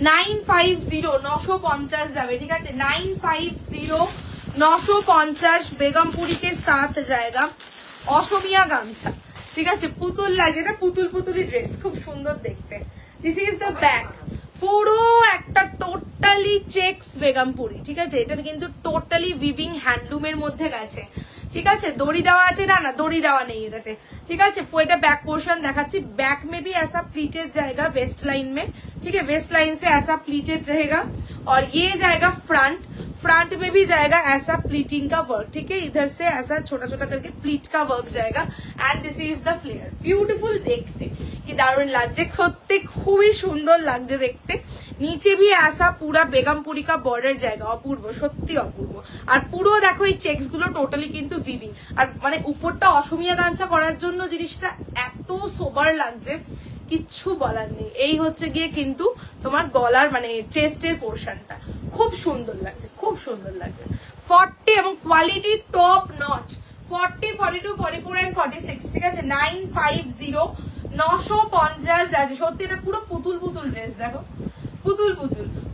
950, 950 যাবে, ঠিক আছে। 950, 950 বেগমপুরি के साथ जाएगा অসমীয়া গামছা, ঠিক আছে। পুতুল লাগে, এটা পুতুলি ড্রেস, খুব সুন্দর দেখতে। দিস ইজ দ্য ব্যাক, পুরো একটা টোটালি চেক্স বেগমপুরি, ঠিক আছে। এটা কিন্তু টোটালি উইভিং হ্যান্ডলুমের মধ্যে গেছে, ঠিক আছে। দড়ি দেওয়া আছে না, দড়ি দেওয়া নেই এটাতে, ঠিক আছে। এটা बैक पोर्शन दिखाচ্ছি, बैक में भी ऐसा प्लीटेड जाएगा वेस्ट लाइन में, ठीक है। वेस्ट लाइन से ऐसा प्लीटेड रहेगा, और ये जाएगा फ्रंट में भी जाएगा ऐसा प्लीटिंग का वर्क, ठीक है। इधर से ऐसा छोटा छोटा करके प्लीट का वर्क जाएगा, and this is the flare. Beautiful देखते, কি দারুণ লাগছে, সত্যি খুবই সুন্দর লাগছে দেখতে। নিচে भी ऐसा पूरा বেগমপুরি का बॉर्डर जाएगा, অপূর্ব, সত্যি অপূর্ব। আর পুরো দেখো এই চেকস গুলো টোটালি কিন্তু উইভিং, আর মানে উপরটা অসমীয়া গামছা করার জন্য জিনিসটা এত সোবার লাগছে, কিচ্ছু বলার নেই। এই হচ্ছে গিয়ে কিন্তু তোমার গলার মানে চেস্টের পোর্শনটা খুব সুন্দর লাগছে, খুব সুন্দর লাগছে। 40 এবং কোয়ালিটি টপ নচ। 40, 42, 44 and 46, ঠিক আছে। 950, 950 আছে, সত্যি এটা পুরো পুতুল ড্রেস, দেখো পুতুল।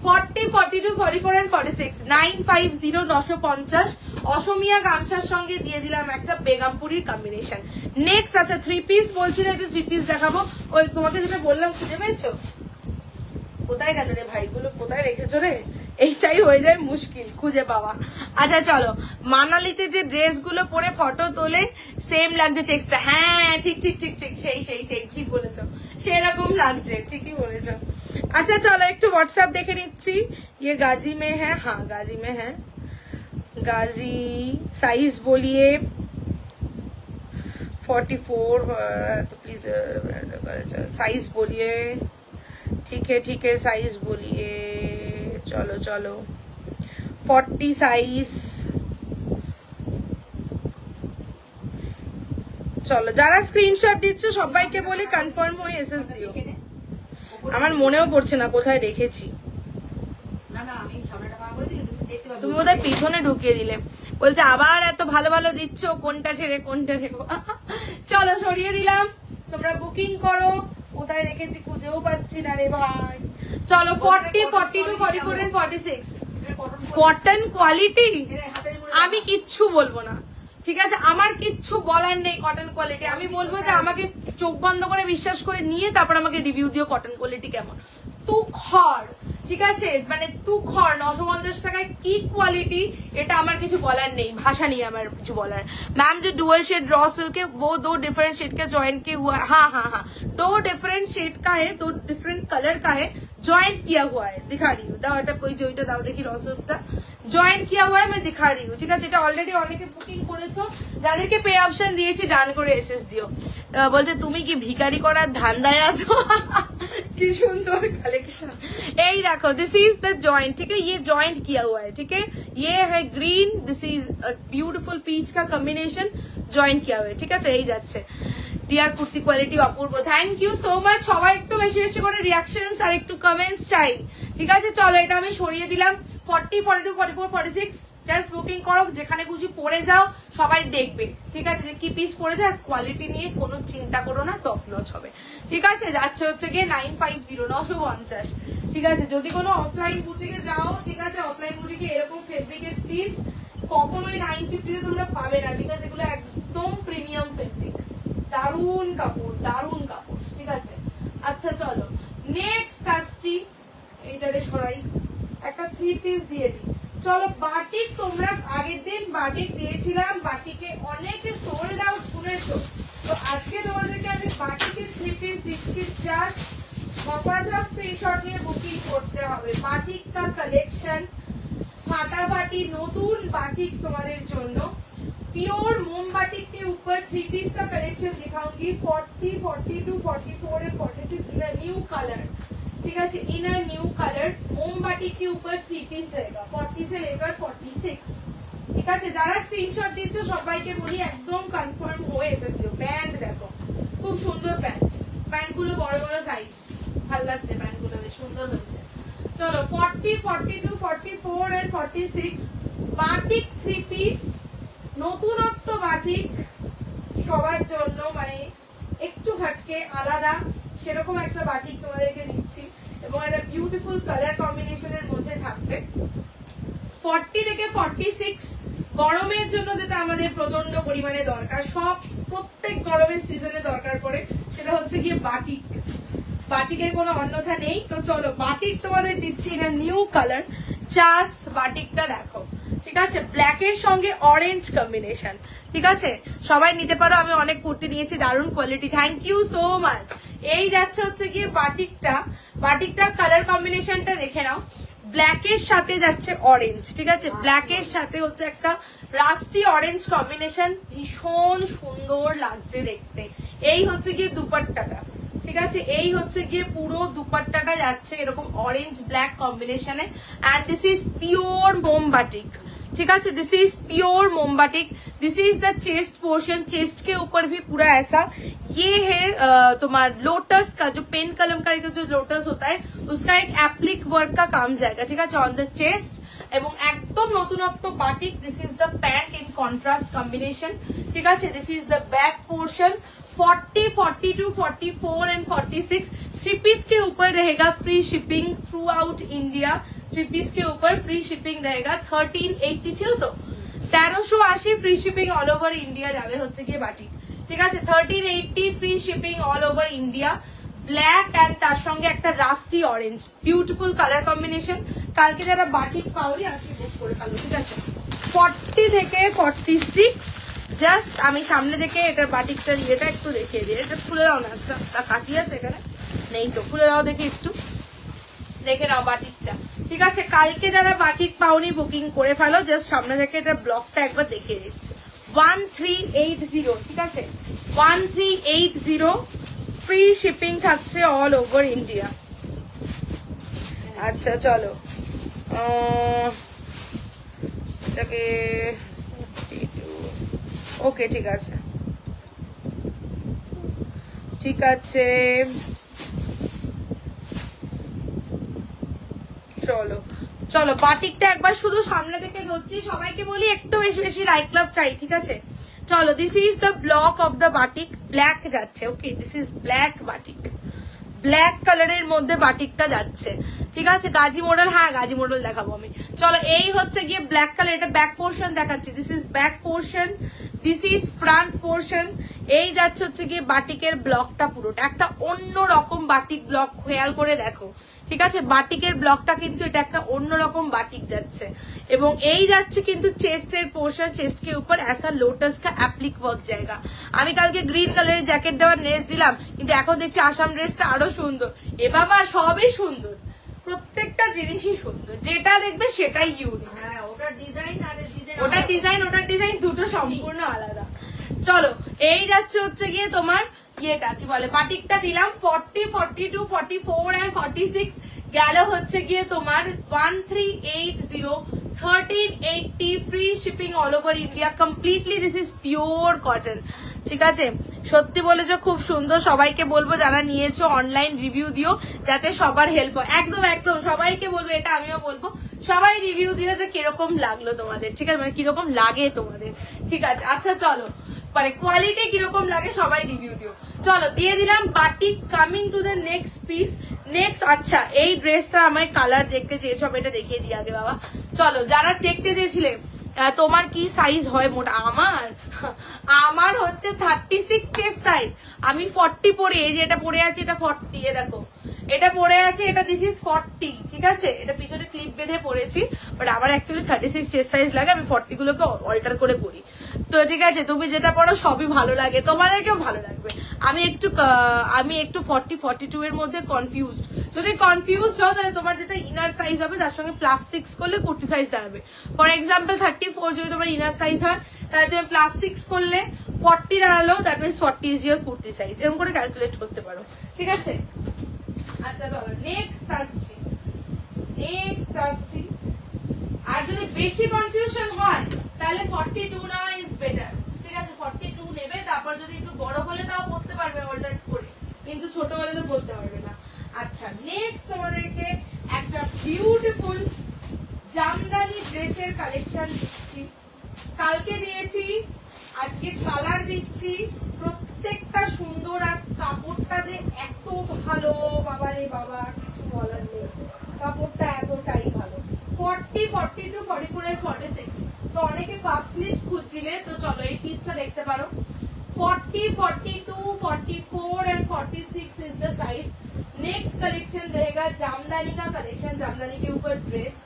40, 42, 44 and 46, 950, 950 অসমিয়া গামছার সঙ্গে দিয়ে দিলাম একটা বেগমপুরির কম্বিনেশন। নেক্সট আচ্ছা 3 পিস বলছিলে, একটা 3 পিস দেখাবো। ওই তোমাকে যেটা বললাম খুঁজে পেয়েছো? কোথায় গেল রে ভাইগুলো, কোথায় রেখেছো রে? এইটাই হয়ে যায় মুশকিল খুঁজে পাওয়া। আচ্ছা চলো, মানালিতে যে ড্রেসগুলো পরে ফটো তোলে সেম লাগছে টেক্সটটা। হ্যাঁ ঠিক ঠিক ঠিক ঠিক, সেই সেই সেই ঠিক বলেছো, সেরকম লাগছে, ঠিকই বলেছো। আচ্ছা চলো একটু হোয়াটসঅ্যাপ দেখে নিচ্ছি। ये गाजी में है, हाँ गाजी में है। गाजी साइज बोलिए 44, तो प्लीज साइज बोलिए। ठीक है साइज बोलिए। चलो चलो 40 সাইজ। চলো যারা স্ক্রিনশট দিচ্ছ সবাইকে বলি কনফার্ম হয়ে এসএস দিও। আমার মনেও পড়ছে না কোথায় রেখেছি। তুমি বোধহয় পিছনে ঢুকিয়ে দিলে। বলছে আবার এত ভালো ভালো দিচ্ছ, কোনটা ছেড়ে কোনটা রেখো। চলো সরিয়ে দিলাম, তোমরা বুকিং করো। কোথায় রেখেছি খুঁজেও পাচ্ছি না রে ভাই। চলো 40, 42, 44 and 46 কটন কোয়ালিটি। আমি কিচ্ছু বলবো না, ঠিক আছে? আমার কিচ্ছু বলার নেই কটন কোয়ালিটি। আমি বলবো যে আমাকে চোখ বন্ধ করে বিশ্বাস করে নিয়ে তারপর আমাকে রিভিউ দিও কটন কোয়ালিটি কেমন। তুখর, ঠিক আছে, মানে তুখর 950 টাকায় কি কোয়ালিটি, এটা আমার কিছু বলার নেই, ভাষা নেই আমার কিছু বলার। मैम जो डुअल शेड रॉ सिल्क है वो 2 डिफरेंट शेड का ज्वाइन के हुआ है। हाँ हाँ हाँ 2 डिफरेंट शेड का है, 2 डिफरेंट कलर का है, ज्वाइंट किया हुआ है। दिखा रही हूँ, दाओ এটা कोई जोइटा दाओ देखी रॉ सिल्कটা জয়েন্ট किया हुआ है, मैं दिखा रही हूँ, ঠিক আছে? এটা অলরেডি অনেকে বুকিং করেছো, যাদেরকে পে অপশন দিয়েছি ডান করে এসএস দিও। বলছে তুমি কি ভিখারি করার ধান্দায় আছো? কি সুন্দর কালেকশন। এই দেখো दिस इज द जॉइंट, ठीक है? ये जॉइंट किया हुआ है, ठीक है? ये है green, this is beautiful peach का कॉम्बिनेशन, जॉइंट किया हुआ है, ঠিক আছে? এই যাচ্ছে ডিয়ার কুর্তি কোয়ালিটি অপূর্ব। Thank you so much. সবাই একটু বেশি বেশি করে রিয়াকশনস আর একটু কমেন্টস চাই, ঠিক আছে? চলো এটা আমি সরিয়ে দিলাম। 40, 42, 44, 46 জাস্ট বুকিং করো, যেখানে খুশি পরে যাও, সবাই দেখবে, ঠিক আছে? যে কি পিস পরে যায়, কোয়ালিটি নিয়ে কোনো চিন্তা করো না, টপ নচ হবে, ঠিক আছে? যাচ্ছে হচ্ছে গিয়ে 950, 950, ঠিক আছে? যদি কোনো অফলাইন বুটিকে যাও, ঠিক আছে, অফলাইন বুটিকে এরকম ফেব্রিকের পিস কখনোই 950 তে তোমরা পাবে না, বিকজ এগুলো একদম প্রিমিয়াম ফেব্রিক। দারুন কাপড়, দারুন কাপড়, ঠিক আছে? আচ্ছা চলো নেক্সট আসছি, এইটারে সরাই, একটা 3 পিস দিয়ে দিই। চলো বাটিক, তোমরা আগের দিন বাটিক দিয়েছিলাম, বাটিকে অনেকে সোল্ড আউট শুনেছো, তো আজকে তোমাদেরকে আমি বাটিকের 3 পিস দিচ্ছি। জাস্ট ঝপাঝপ স্ক্রিনশট নিয়ে বুকিং করতে হবে। বাটিক কা কালেকশন ফাটাফাটি নতুন বাটিক তোমাদের জন্য। प्योर मोम बाटिक के ऊपर 3 पीस का कलेक्शन दिखाऊंगी। 40, 42, 44 and 46 in a new colour, ठीक है? इन अ न्यू कलर मोम बाटिक के ऊपर 3 पीस रहेगा 40 से लेकर 46, ঠিক আছে? যারা স্ক্রিনশট দিচ্ছ সবাইকে বলি একদম কনফার্ম হয়ে এসেস দিও। প্যান্ট দেখো, খুব সুন্দর প্যান্ট, প্যান্টগুলো বড় বড় সাইজ, ভালো লাগছে প্যান্টগুলো, বেশ সুন্দর হচ্ছে। চলো 40, 42, 44 এন্ড 46 বাটিক 3 পিস, নতুনত্ব বাটিক সবার জন্য, মানে একটু হাটকে আলাদা সেরকম একটা বাটিক তোমাদেরকে দিচ্ছি, এবং একটা বিউটিফুল কালার কম্বিনেশনের মধ্যে থাকবে। 40 থেকে 46 গরমের জন্য যেটা আমাদের প্রচন্ড পরিমাণে দরকার, সব প্রত্যেক গরমের সিজনে দরকার পড়ে, সেটা হচ্ছে গিয়ে বাটিক। বাটিকের কোনো অন্যথা নেই। তো চলো বাটিক তোমাদের দিচ্ছি এটা নিউ কালার। জাস্ট বাটিকটা দেখো, ঠিক আছে? ব্ল্যাকের সঙ্গে অরেঞ্জ কম্বিনেশন, ঠিক আছে? সবাই নিতে পারো, আমি অনেক কুর্তি নিয়েছি, দারুণ quality, thank you so much. এই যাচ্ছে হচ্ছে গিয়ে বাটিকটা, বাটিকটার কালার কম্বিনেশনটা দেখে নাও। ব্ল্যাকের সাথে যাচ্ছে অরেঞ্জ, ঠিক আছে? ব্ল্যাকের সাথে হচ্ছে একটা রাস্টি অরেঞ্জ কম্বিনেশন, ভীষণ সুন্দর লাগছে দেখতে। এই হচ্ছে গিয়ে দুপাট্টাটা, ঠিক আছে? এই হচ্ছে গিয়ে পুরো দুপাট্টাটা যাচ্ছে এরকম অরেঞ্জ ব্ল্যাক কম্বিনেশনে। एंड दिस इज प्योर मोम बाटिक, ठीक है? दिस इज प्योर मोम batik. This is the chest portion, chest के ऊपर भी पूरा ऐसा ये है तुम्हारा लोटस का जो पेन कलमकारी का जो लोटस होता है उसका एक एप्लिक वर्क का काम जाएगा, ठीक है? ऑन द चेस्ट এবং একদম নতুনত্ব batik. This is the pant in contrast combination, ठीक है? This is the back portion. 40, 42, 44 and 46 3 piece के ऊपर रहेगा free shipping throughout India. 3 piece के ऊपर फ्री शिपिंग रहेगा। 1380 ছিল তো, 1380 free shipping all over India যাবে হচ্ছে গিয়ে বাটিক, ঠিক আছে। 1380 free shipping all over India, black and তার সঙ্গে একটা rusty orange, beautiful colour combination. কালকে যারা বাটিক পাওনি আজকে বুক করে ফেলো, ঠিক আছে। 40 থেকে 46, জাস্ট আমি সামনে থেকে এটার বাটিকটা ইয়েটা একটু দেখিয়ে দিই। এটা খুলে দাও না, একটা কাঁচি আছে এখানে, নেই তো, খুলে দাও দেখি একটু, দেখে নাও বাটিকটা, ঠিক আছে। কালকে যারা বাটিক পাওনি বুকিং করে ফেলো, জাস্ট সামনে থেকে এটা ব্লকটা একবার দেখিয়ে দিচ্ছে। 1380, ঠিক আছে, 1380 ফ্রি শিপিং থাকছে অল ওভার ইন্ডিয়া। আচ্ছা চলো, এটাকে ওকে, ঠিক আছে ঠিক আছে, চলো চলো বাটিকটা একবার শুধু সামনে থেকে ধরছি। সবাইকে বলি একটু বেশি বেশি লাইক লাভ চাই, ঠিক আছে। চলো, this is the block of the batik, black যাচ্ছে, okay, this is black batik, black কালারের মধ্যে বাটিকটা যাচ্ছে, ঠিক আছে। গাজি মডেল, হ্যাঁ গাজি মডেল দেখাবো আমি। চলো, এই হচ্ছে গিয়ে ব্ল্যাক কালার, এটা ব্যাক পোর্শন দেখাচ্ছি, this is back portion, this is front portion. এই যাচ্ছে হচ্ছে গিয়ে বাটিকের ব্লকটা, পুরোটা একটা অন্য রকম বাটিক ব্লক, খেয়াল করে দেখো, ঠিক আছে। বাটিকের ব্লকটা কিন্তু এটা একটা অন্যরকম বাটিক যাচ্ছে, এবং এই যাচ্ছে কিন্তু চেস্টের পোর্শন, চেস্ট के ऊपर ऐसा लोटस का एप्लिक वर्क जाएगा। আমি কালকে গ্রিন কালারের জ্যাকেট দেওয়ার ড্রেস দিলাম, কিন্তু এখন দেখছি আসাম ড্রেসটা আরো সুন্দর। এ বাবা, সবই সুন্দর, প্রত্যেকটা জিনিসই সুন্দর, যেটা দেখবে সেটাই ইউনিক। হ্যাঁ, ওটার ডিজাইন আর ওটার ডিজাইন দুটো সম্পূর্ণ আলাদা। চলো, এই যাচ্ছে হচ্ছে গিয়ে তোমার ইয়েটা কি বলে, বাটিকটা দিলাম 40, 42, 44 and 46 গেল হচ্ছে গিয়ে তোমার 1380, 1380 free shipping all over India completely. This is pure cotton, ঠিক আছে। সত্যি বলেছো, খুব সুন্দর। সবাইকে বলবো যারা নিয়েছো অনলাইন রিভিউ দিও, যাতে সবার হেল্প হয়। একদম একদম সবাইকে বলবো, এটা আমিও বলবো, সবাই রিভিউ দিও যে কিরকম লাগলো তোমাদের, ঠিক আছে, মানে কিরকম লাগে তোমাদের, ঠিক আছে। আচ্ছা চলো, মানে কোয়ালিটি কিরকম লাগে সবাই রিভিউ দিও। চলো, দিয়ে দিলাম batik. Coming to the next piece, next. আচ্ছা, এই ড্রেসটা আমার কালার দেখতে চেয়েছো, আমি এটা দেখিয়ে দিই আগে বাবা। চলো, যারা দেখতে চেয়েছিলে তোমার কি সাইজ হয় মোটা, আমার হচ্ছে 36 চেস্ট সাইজ, আমি 40 পরে, এই যে এটা পরে আছে এটা 40, এ দেখো এটা পরে আছে, এটা দিস ইজ 40, ঠিক আছে। এটা পিছনে ক্লিপ বেঁধে পরেছি, বাট আমার অ্যাকচুয়ালি 36 চেস্ট সাইজ লাগে, আমি 40 গুলোকে অল্টার করে পরি। তো ঠিক আছে, তুমি যেটা পড়ো সবই ভালো লাগে, তোমাদেরকেও ভালো লাগবে। আমি একটু 40, 42 এর মধ্যে কনফিউজড। যদি কনফিউজড হও, তাহলে তোমার যেটা ইনার সাইজ হবে তার সঙ্গে +6 করলে কুর্তি সাইজ দাঁড়াবে। ফর এক্সাম্পল 34 যদি তোমার ইনার সাইজ হয়, তাহলে তুমি +6 করলে 40 দাঁড়ালো, that means 40 is your kurti size, এরকম করে ক্যালকুলেট করতে পারো, ঠিক আছে। আচ্ছা চলো, নেক্সট আসছি। আর যদি বেশি কনফিউশন হয় তাহলে 42 নেওয়া ইজ বেটার, ঠিক আছে। 42 নেবে, তারপর যদি একটু বড় হলে তাও পড়তে পারবে অল্টারনেট করে, কিন্তু ছোট হলে তো পড়তে পারবে না। আচ্ছা, নেক্সট তোমাদেরকে একটা বিউটিফুল জামদানি ড্রেসের কালেকশন দিচ্ছি। কালকে দিয়েছি, আজকে কালার দিচ্ছি, প্রত্যেকটা সুন্দর। আর কাপড়টা যে এত ভালো, বাবা রে বাবা, কিছু বলার নেই, কাপড়টা এতটাই ভালো। 40, 42, 44 and 46, তো অনেকে পাফ স্লিভস খুঁজছিলে, তো চলো এই পিসটা দেখতে পারো। 40, 42, 44 and 46 is the size। Next collection रहेगा जामदानी का कलेक्शन, जामदानी के ऊपर ड्रेस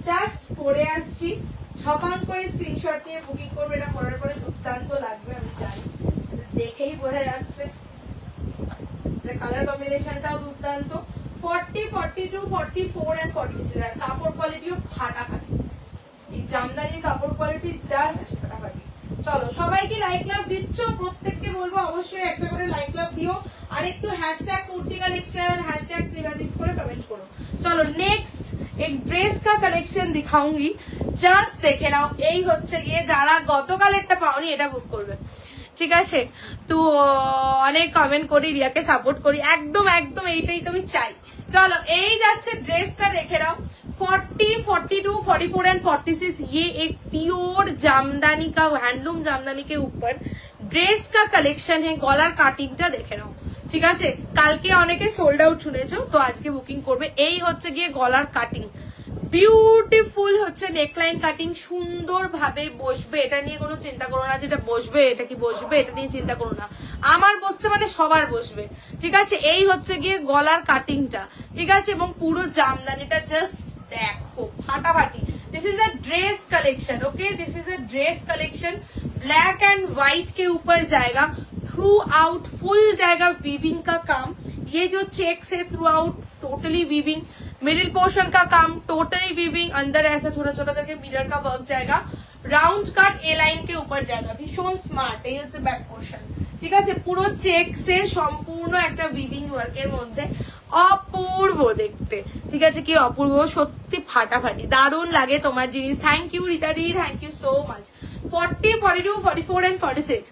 জাস্ট পরে আসছি। ছপান করে স্ক্রিনশট নিয়ে বুকিং করবে, এটা পরার পরে দুর্দান্ত লাগবে, আমি জানি, দেখেই বোঝা যাচ্ছে। কালার কম্বিনেশনটাও দুর্দান্ত। 40, 42, 44 and 46, আর কাপড় কোয়ালিটিও ফাটাফাটি। এই জামদানির কাপড় কোয়ালিটি জাস্ট ফাটাফাটি। চলো, সবাইকে লাইক লাভ দিচ্ছ, প্রত্যেককে বলবো অবশ্যই একটা করে লাইক লাভ দিও, আর একটু হ্যাশট্যাগ কুর্তি কালেকশন, হ্যাশট্যাগ সিবাটিক্স করে কমেন্ট করো। চলো, নেক্সট एक ड्रेस का कलेक्शन दिखाऊंगी, জাস্ট দেখে নাও। এই হচ্ছে গিয়ে যারা গতকাল একটা পাওনি, এটা বুক করবে, ঠিক আছে। তো অনেক কমেন্ট করি, রিয়াকে সাপোর্ট করি, একদম একদম এইটাই তো আমি চাই। চলো, এই যাচ্ছে ড্রেসটা দেখে নাও। 40, 42, 44 एंड 46, ये एक प्योर जामदानी का, हैंडलूम जामदानी के ऊपर ड्रेस का कलेक्शन है। गलार কাটিংটা দেখে নাও, ঠিক আছে। কালকে অনেকে সোল্ড আউট শুনেছো, তো আজকে বুকিং করবে। এই হচ্ছে গিয়ে গলার কাটিং, বিউটিফুল হচ্ছে নেকলাইন কাটিং, সুন্দর ভাবে বসবে, এটা নিয়ে কোনো চিন্তা করো না যেটা বসবে এটা কি বসবে, এটা নিয়ে চিন্তা করো না, আমার বসছে মানে সবার বসবে, ঠিক আছে। এই হচ্ছে গিয়ে গলার কাটিংটা, ঠিক আছে, এবং পুরো জামদানিটা জাস্ট দেখো ফাটাফাটি। This is a dress collection, okay, this is a dress collection, black and white के ऊपर जाएगा, थ्रू आउट फुल जाएगा वीविंग का काम, ये जो चेक्स है through out totally weaving, middle portion का काम टोटली वीविंग, अंदर ऐसा छोटा छोटा करके मिरर का वर्क जाएगा, राउंड कट ए लाइन के ऊपर जाएगा, भीषण स्मार्ट, এই হচ্ছে ব্যাক পোর্শন, ঠিক আছে, পুরো চেকসে সম্পূর্ণ একটা উইভিং ওয়ার্কের মধ্যে, অপূর্ব দেখতে, ঠিক আছে, কি অপূর্ব, সত্যি ফাটাফাটি, দারুণ লাগে তোমার জিনিস। Thank you Rita di, thank you so much. 40, 42, 44 and 46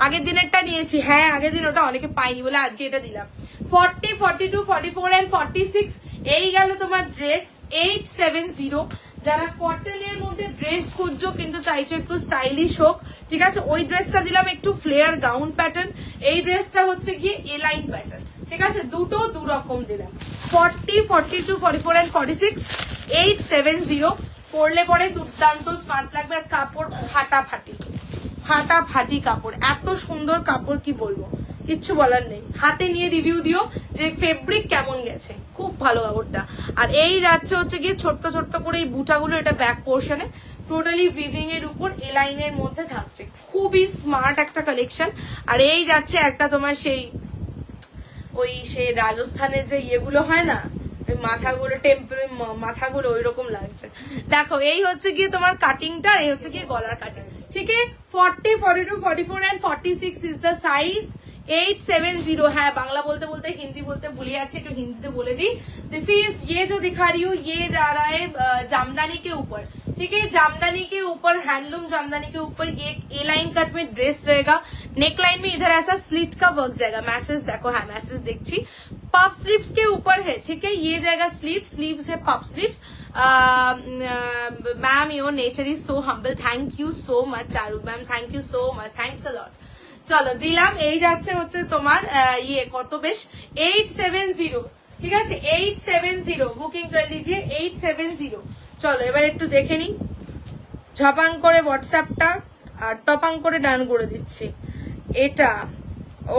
আগের দিনেরটা নিয়েছি, হ্যাঁ আগের দিন ওটা অনেকে পাইনি বলে আজকে এটা দিলাম। 40, 42, 44 and 46 এই গেল তোমার ড্রেস 870। যারা কটনের মধ্যে ড্রেস খুঁজছো কিন্তু চাইছো একটু স্টাইলিশ হোক, ঠিক আছে, ওই ড্রেসটা দিলাম একটু ফ্লেয়ার গাউন প্যাটার্ন, এই ড্রেসটা হচ্ছে গিয়ে এ লাইন প্যাটার্ন, ঠিক আছে, দুটো দু রকম দিলাম। 40, 42, 44 and 46 870 পরলে পরে দুর্দান্ত স্মার্ট লাগবে, আর কাপড় ফাটাফাটি, ফাটাফাটি কাপড়, এত সুন্দর কাপড় কি বলবো, কিচ্ছু বলার নেই। হাতে নিয়ে রিভিউ দিও যে ফেব্রিক কেমন গেছে, খুব ভালো কাপড়টা। আর এই যাচ্ছে হচ্ছে গিয়ে ছোট্ট ছোট্ট করে এই বুটাগুলো, এটা ব্যাক পোর্শনে টোটালি উইভিং এর উপর এ লাইনের মধ্যে থাকছে, খুবই স্মার্ট একটা কালেকশন। আর এই যাচ্ছে একটা তোমার সেই ওই সেই রাজস্থানের যে ইয়েগুলো হয় না, মাথাগুলো টেম্পল মাথাগুলো ওই রকম লাগছে। দেখো এই হচ্ছে গিয়ে তোমার কাটিংটা, এই হচ্ছে গিয়ে গলার কাটিং, ঠিক আছে। 40, 42, 44 and 46 ইজ দ্য সাইজ, 870। হ্যাঁ বাংলা বলতে বলতে হিंदी बोलते भूल जाती, तो हिंदी में बोले दी। दिस इज ये जो दिखा रही हूँ ये जा रहा है जामदानी के ऊपर, ठीक है, जामदानी के ऊपर, हैंडलूम जामदानी के ऊपर ये ए लाइन कट में ड्रेस रहेगा, नेक लाइन में इधर ऐसा स्लिट का वर्क जाएगा, मैसेज देखो, हाँ मैसेज देखी, पफ स्लीव्स के ऊपर है, ठीक है, ये जाएगा स्लीव्स है puff sleeves. Ma'am your nature is so humble, thank you so much Charu ma'am, thank you so much, thanks a lot. চলো দিলাম, এই যাচ্ছে হচ্ছে তোমার ইয়ে কত বেশ 870, ঠিক আছে, 870 বুকিং করে লিজিয়ে 870। চলো এবার একটু দেখে নিই ঝপাং করে হোয়াটসঅ্যাপটা, আর টপাং করে ডান করে দিচ্ছি এটা।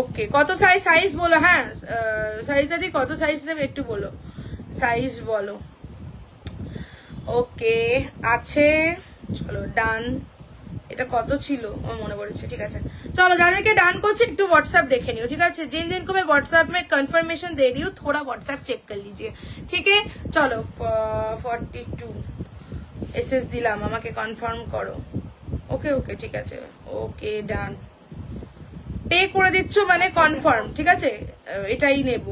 ওকে কত সাইজ বলো, হ্যাঁ সাইজটা দিয়ে কত সাইজ নেবে একটু বলো, সাইজ বলো। ওকে আছে, চলো ডান, এটা কত ছিল মনে পড়েছে, ঠিক আছে। चलो যাদেরকে ডান করছি একটু व्हाट्सएप देखे नियो, ठीक है, जिन जिनको मैं व्हाट्सएप में कंफर्मेशन दे रही हूँ थोड़ा व्हाट्सएप चेक कर लीजिए, ठीक है। चलो 42 एसएस দিলাম, আমাকে কনফার্ম করো, ওকে ওকে ঠিক আছে, ওকে ডান, পে করে দিচ্ছ মানে কনফার্ম, ঠিক আছে, এটাই নেব,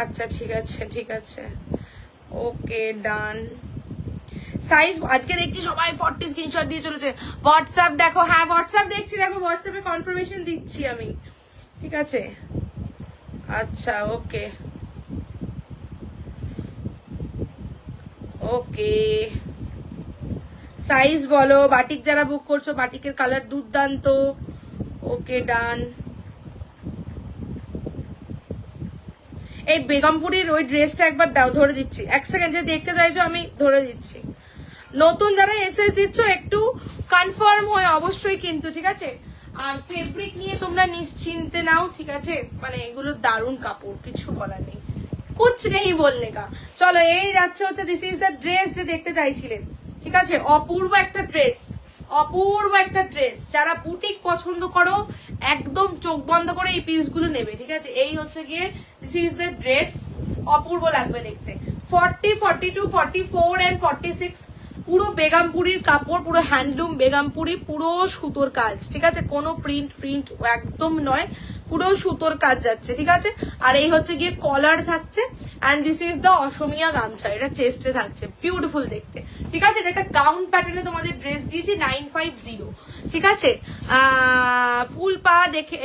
আচ্ছা ঠিক আছে ঠিক আছে, ওকে ডান। সাইজ আজকে দেখছি সবাই 40 স্ক্রিনশট দিয়ে চলেছে, হোয়াটসঅ্যাপ দেখো, হ্যাঁ হোয়াটসঅ্যাপ দেখছি, দেখো হোয়াটসঅ্যাপে কনফার্মেশন দিচ্ছি আমি, ঠিক আছে, আচ্ছা ওকে ওকে সাইজ বলো, বাটিক যারা বুক করছো বাটিকের কালার দুর্দান্ত, ওকে ডান। এই বেগমপুরীর ওই ড্রেসটা একবার দাও, ধরে দিচ্ছি, এক সেকেন্ড, যে দেখতে চাইছো আমি ধরে দিচ্ছি। নতুন যারা এসএস দিচ্ছ একটু কনফার্ম হয় অবশ্যই কিন্তু, ঠিক আছে। আর ফেব্রিক নিয়ে তোমরা নিশ্চিন্তে নাও, ঠিক আছে, মানে এগুলো দারুণ কাপড়, কিছু বলার নেই, কুছ নেই বললে কা। চলো এই যাচ্ছে হচ্ছে দিস ইজ দ্য ড্রেস যে দেখতে চাইছিলেন, ঠিক আছে, অপূর্ব একটা ড্রেস, অপূর্ব একটা ড্রেস, যারা বুটিক পছন্দ করো একদম চোখ বন্ধ করে এই পিসগুলো নেবে, ঠিক আছে। এই হচ্ছে গিয়ে দিস ইজ দ্য ড্রেস, অপূর্ব লাগবে দেখতে। 40, 42, 44 and 46 পুরো বেগমপুরীর কাপড়, পুরো হ্যান্ডলুম বেগমপুরি, পুরো সুতোর কাজ, ঠিক আছে, কোনো প্রিন্ট একদম নয়, পুরো সুতোর কাজ যাচ্ছে, ঠিক আছে। আর এই হচ্ছে গিয়ে কলার থাকছে, and this is the Asomiya gamchha, এটা চেস্টে থাকছে, বিউটিফুল দেখতে, ঠিক আছে। এটা একটা গাউন প্যাটার্নে তোমাদের ড্রেস দিয়েছি 950, ঠিক আছে। ফুল পা দেখে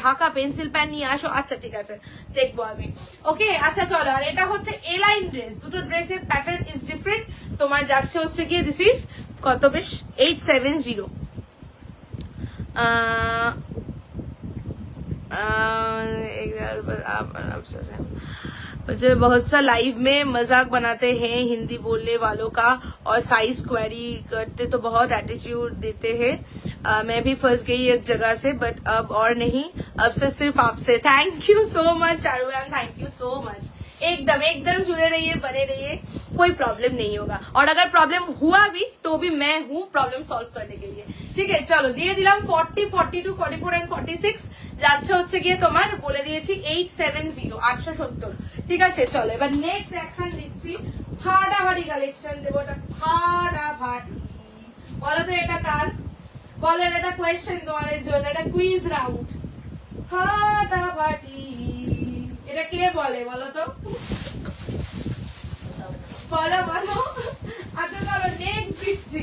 ঢাকা পেন্সিল প্যান নিয়ে আসো, আচ্ছা ঠিক আছে দেখবো আমি, ওকে আচ্ছা চলো। আর এটা হচ্ছে এ লাইন ড্রেস, দুটো ড্রেসের প্যাটার্ন ইজ ডিফারেন্ট, তোমার যাচ্ছে হচ্ছে গিয়ে দিস ইজ কত বেশ 870। मुझे बहुत सा लाइव में मजाक बनाते हैं हिंदी बोलने वालों का और साइज क्वेरी करते तो बहुत एटीट्यूड देते हैं। मैं भी फंस गई एक जगह से बट अब और नहीं, अब से सिर्फ आपसे। Thank you so much Charu ma'am, thank you so much. एकदम एकदम जुड़े रहिए, बने रहिए, कोई प्रॉब्लम नहीं होगा। और अगर प्रॉब्लम हुआ भी तो भी मैं हूँ प्रॉब्लम सॉल्व करने के लिए, ठीक है। চলো দিয়ে দিলাম 40, 42, 44 এন্ড 46 যাচ্ছে হচ্ছে গিয়ে তোমার বলে দিয়েছি 870 870, ঠিক আছে। চলো এবার নেক্সট এখন দিচ্ছি ফাটাফাটি কালেকশন দেবো, এটা ফাটাফাটি। বলো তো এটা কার, বলো এটা কোয়েশ্চেন তোমাদের জন্য, এটা কুইজ রাউন্ড। ফাটাফাটি এটা কে বলে বলো তো, বলো বলো। আচ্ছা চলো নেক্সট দিচ্ছি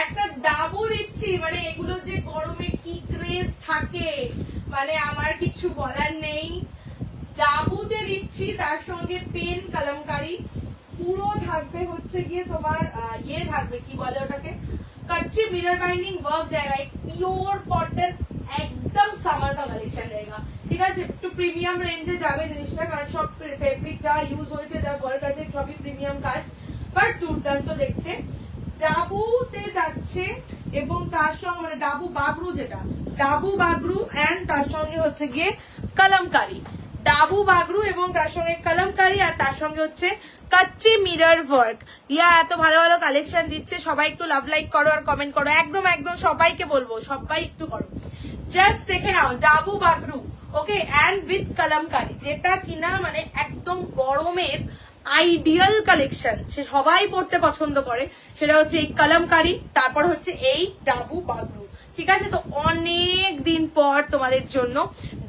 একটা ডাবু দিচ্ছি, মানে এগুলো যে গরমে কি ক্রেজ থাকে মানে আমার কিছু বলার নেই। ডাবুতে দিচ্ছি, তার সঙ্গে পেন কলমকারি, পুরো থাকবে হচ্ছে গিয়ে তোমার ইয়ে থাকবে কি বলে ওটাকে, कच्ची मिरर बाइंडिंग वर्क जाएगा, एक प्योर कॉटन एकदम सामर का कलेक्शन रहेगा, ঠিক আছে। একটু প্রিমিয়াম রেঞ্জে যাবে জিনিসটা, কারণ সব ফেব্রিক যা ইউজ হয়েছে যা ওয়ার্ক আছে সবই প্রিমিয়াম কাজ, বাট দুর্দান্ত দেখতে। ডাবুতে যাচ্ছে এবং তার সঙ্গে মানে ডাবু বাগরু, যেটা ডাবু বাগরু এন্ড তার সঙ্গে হচ্ছে গিয়ে কলমকারি, ডাবু বাগরু এবং তার সঙ্গে কলমকারি আর তার সঙ্গে হচ্ছে কাচ্চি মিরর ওয়ার্ক। ইয়া এত ভালো ভালো কালেকশন দিচ্ছে, সবাই একটু লাভ লাইক করো আর কমেন্ট করো, একদম একদম সবাইকে বলবো সবাই একটু করো, জাস্ট দেখে নাও ডাবু বাগরু, ওকে, এন্ড উইথ কলমকারি, যেটা কিনা মানে একদম গরমের আইডিয়াল কালেকশন, সে সবাই পড়তে পছন্দ করে, সেটা হচ্ছে এই কলমকারি, তারপর হচ্ছে এই ডাবু বাগরু, ঠিক আছে। তো অনেক দিন পর তোমাদের জন্য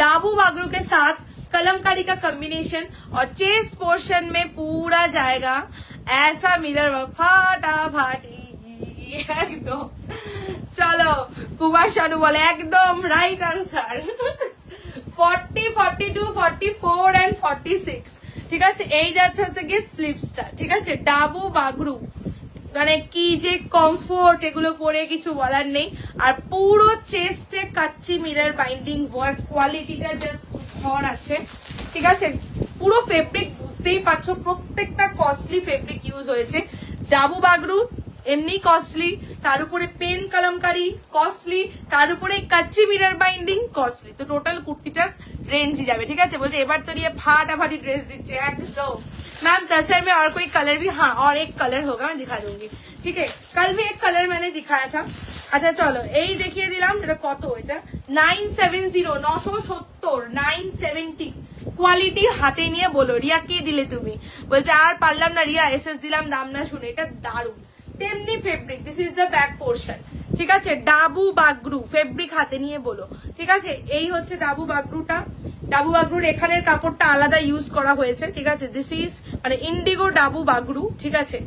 ডাবু बागरू के साथ कलमकारी का कॉम्बिनेशन और चेस्ट पोर्शन में पूरा जाएगा ऐसा मिरर वर्क फाटाफाटी एकदम। चलो कुमार शानू बोले एकदम राइट आंसर 40, 42, 44 एंड 46, ঠিক আছে। এই যাচ্ছে হচ্ছে গিয়ে স্লিপসটা, ঠিক আছে। ডাবু বাগরু মানে কি যে কমফোর্ট, এগুলো পরে কিছু বলার নেই। আর পুরো চেস্টে কাচ্চি মিরর বাইন্ডিং ওয়ার্ক, কোয়ালিটিটা জাস্ট ঘর আছে, ঠিক আছে। পুরো ফেব্রিক বুঝতেই পারছো, প্রত্যেকটা কস্টলি ফেব্রিক ইউজ হয়েছে। ডাবু বাগরু এমনি কস্টলি, তার উপরে পেন কলমকারি কস্টলি, তার উপরে কাচ্চি মিরর বাইন্ডিং কস্টলি, তো টোটাল কুর্তিটার রেঞ্জই যাবে, ঠিক আছে। বলছে এবার তো নিয়ে ফাটাফাটি ড্রেস দিচ্ছে একদম। मैम तसर में और कोई कलर भी, हाँ और एक कलर होगा मैं दिखा दूंगी, ठीक है। कल भी एक कलर मैंने दिखाया था। আচ্ছা চলো এই দেখিয়ে দিলাম, এটা কত, এটা 970 970 970 কোয়ালিটি হাতে নিয়ে বলো রিয়া কি দিলে তুমি, বলছে আর পারলাম না রিয়া এসএস দিলাম দাম না শুনে, এটা দারুণ তেমনি fabric, this is the back portion, ঠিক আছে। ডাবু বাগরু ফেব্রিক হাতে নিয়ে বলো, ঠিক আছে। এই হচ্ছে ডাবু বাগরুটা, ডাবু বাগরুর এখানের কাপড়টা আলাদা ইউজ করা হয়েছে, ঠিক আছে। দিস ইজ মানে ইন্ডিগো ডাবু বাগরু, ঠিক আছে।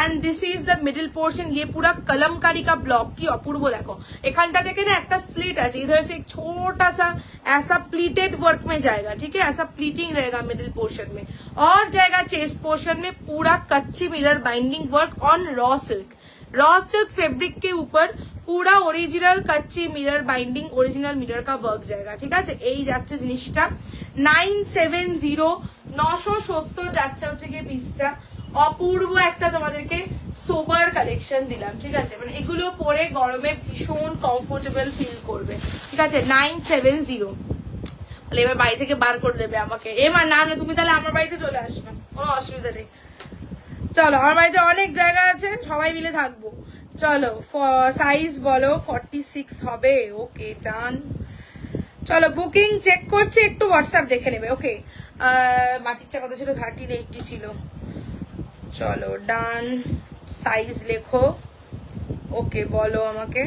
And this is the middle portion, ये पूरा कलमकारी का ब्लॉक, की अपूर्व देखो एखानटा देखे ना एक स्लिट है, इधर से एक छोटा सा ऐसा प्लीटेड वर्क में जाएगा, ठीक है, ऐसा प्लीटिंग रहेगा मिडिल पोर्शन में, और जाएगा चेस्ट पोर्शन में पूरा कच्ची mirror binding work on raw silk fabric के ऊपर पूरा ओरिजिनल कच्ची मिरर बाइंडिंग ओरिजिनल मिरर का वर्क जाएगा, ঠিক আছে। এই যাচ্ছে জিনিসটা 970 970 যাচ্ছে হচ্ছে গিয়ে পিসটা। অপূর্ব একটা তোমাদেরকে সোবার কালেকশন দিলাম, ঠিক আছে। মানে এগুলো পরে গরমে ভীষণ কমফোর্টেবল ফিল করবে, ঠিক আছে। 970 তাহলে এবার বাড়ি থেকে বার করে দেবে আমাকে, এবার না না তুমি তাহলে আমার বাড়িতে চলে আসবে, কোনো অসুবিধা নেই। চলো আমার বাড়িতে অনেক জায়গা আছে, সবাই মিলে থাকবো। চলো সাইজ বলো 46 হবে, ওকে ডান। চলো বুকিং চেক করছি, একটু হোয়াটসঅ্যাপ দেখে নেবে, ওকে। বাকিটা কত ছিল, 1380 ছিল। চলো ডান, সাইজ লেখো, ওকে বলো আমাকে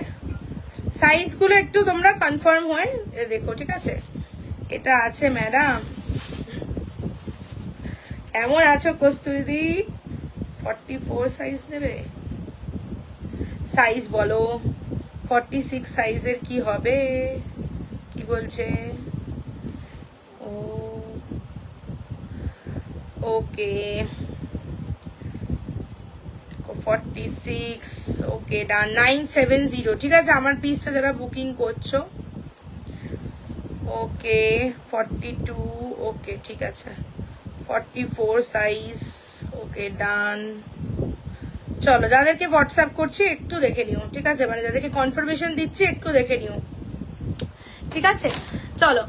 সাইজগুলো একটু তোমরা কনফার্ম হয়ে দেখো, ঠিক আছে। এটা আছে ম্যাডাম, কেমন আছো কস্তুরিদি? 44 সাইজ নেবে, সাইজ বলো 46 সাইজের কি হবে, কি বলছে? ও ওকে 46, ওকে ডান। 970, ঠিক আছে। আমার পিসটা যারা বুকিং করছো, ওকে 42, ওকে ঠিক আছে 44 সাইজ, ওকে ডান। চলো যাদেরকে হোয়াটসঅ্যাপ করছি একটু দেখে নিও, ঠিক আছে, মানে যাদেরকে কনফার্মেশন দিচ্ছি একটু দেখে নিও, ঠিক আছে। চলো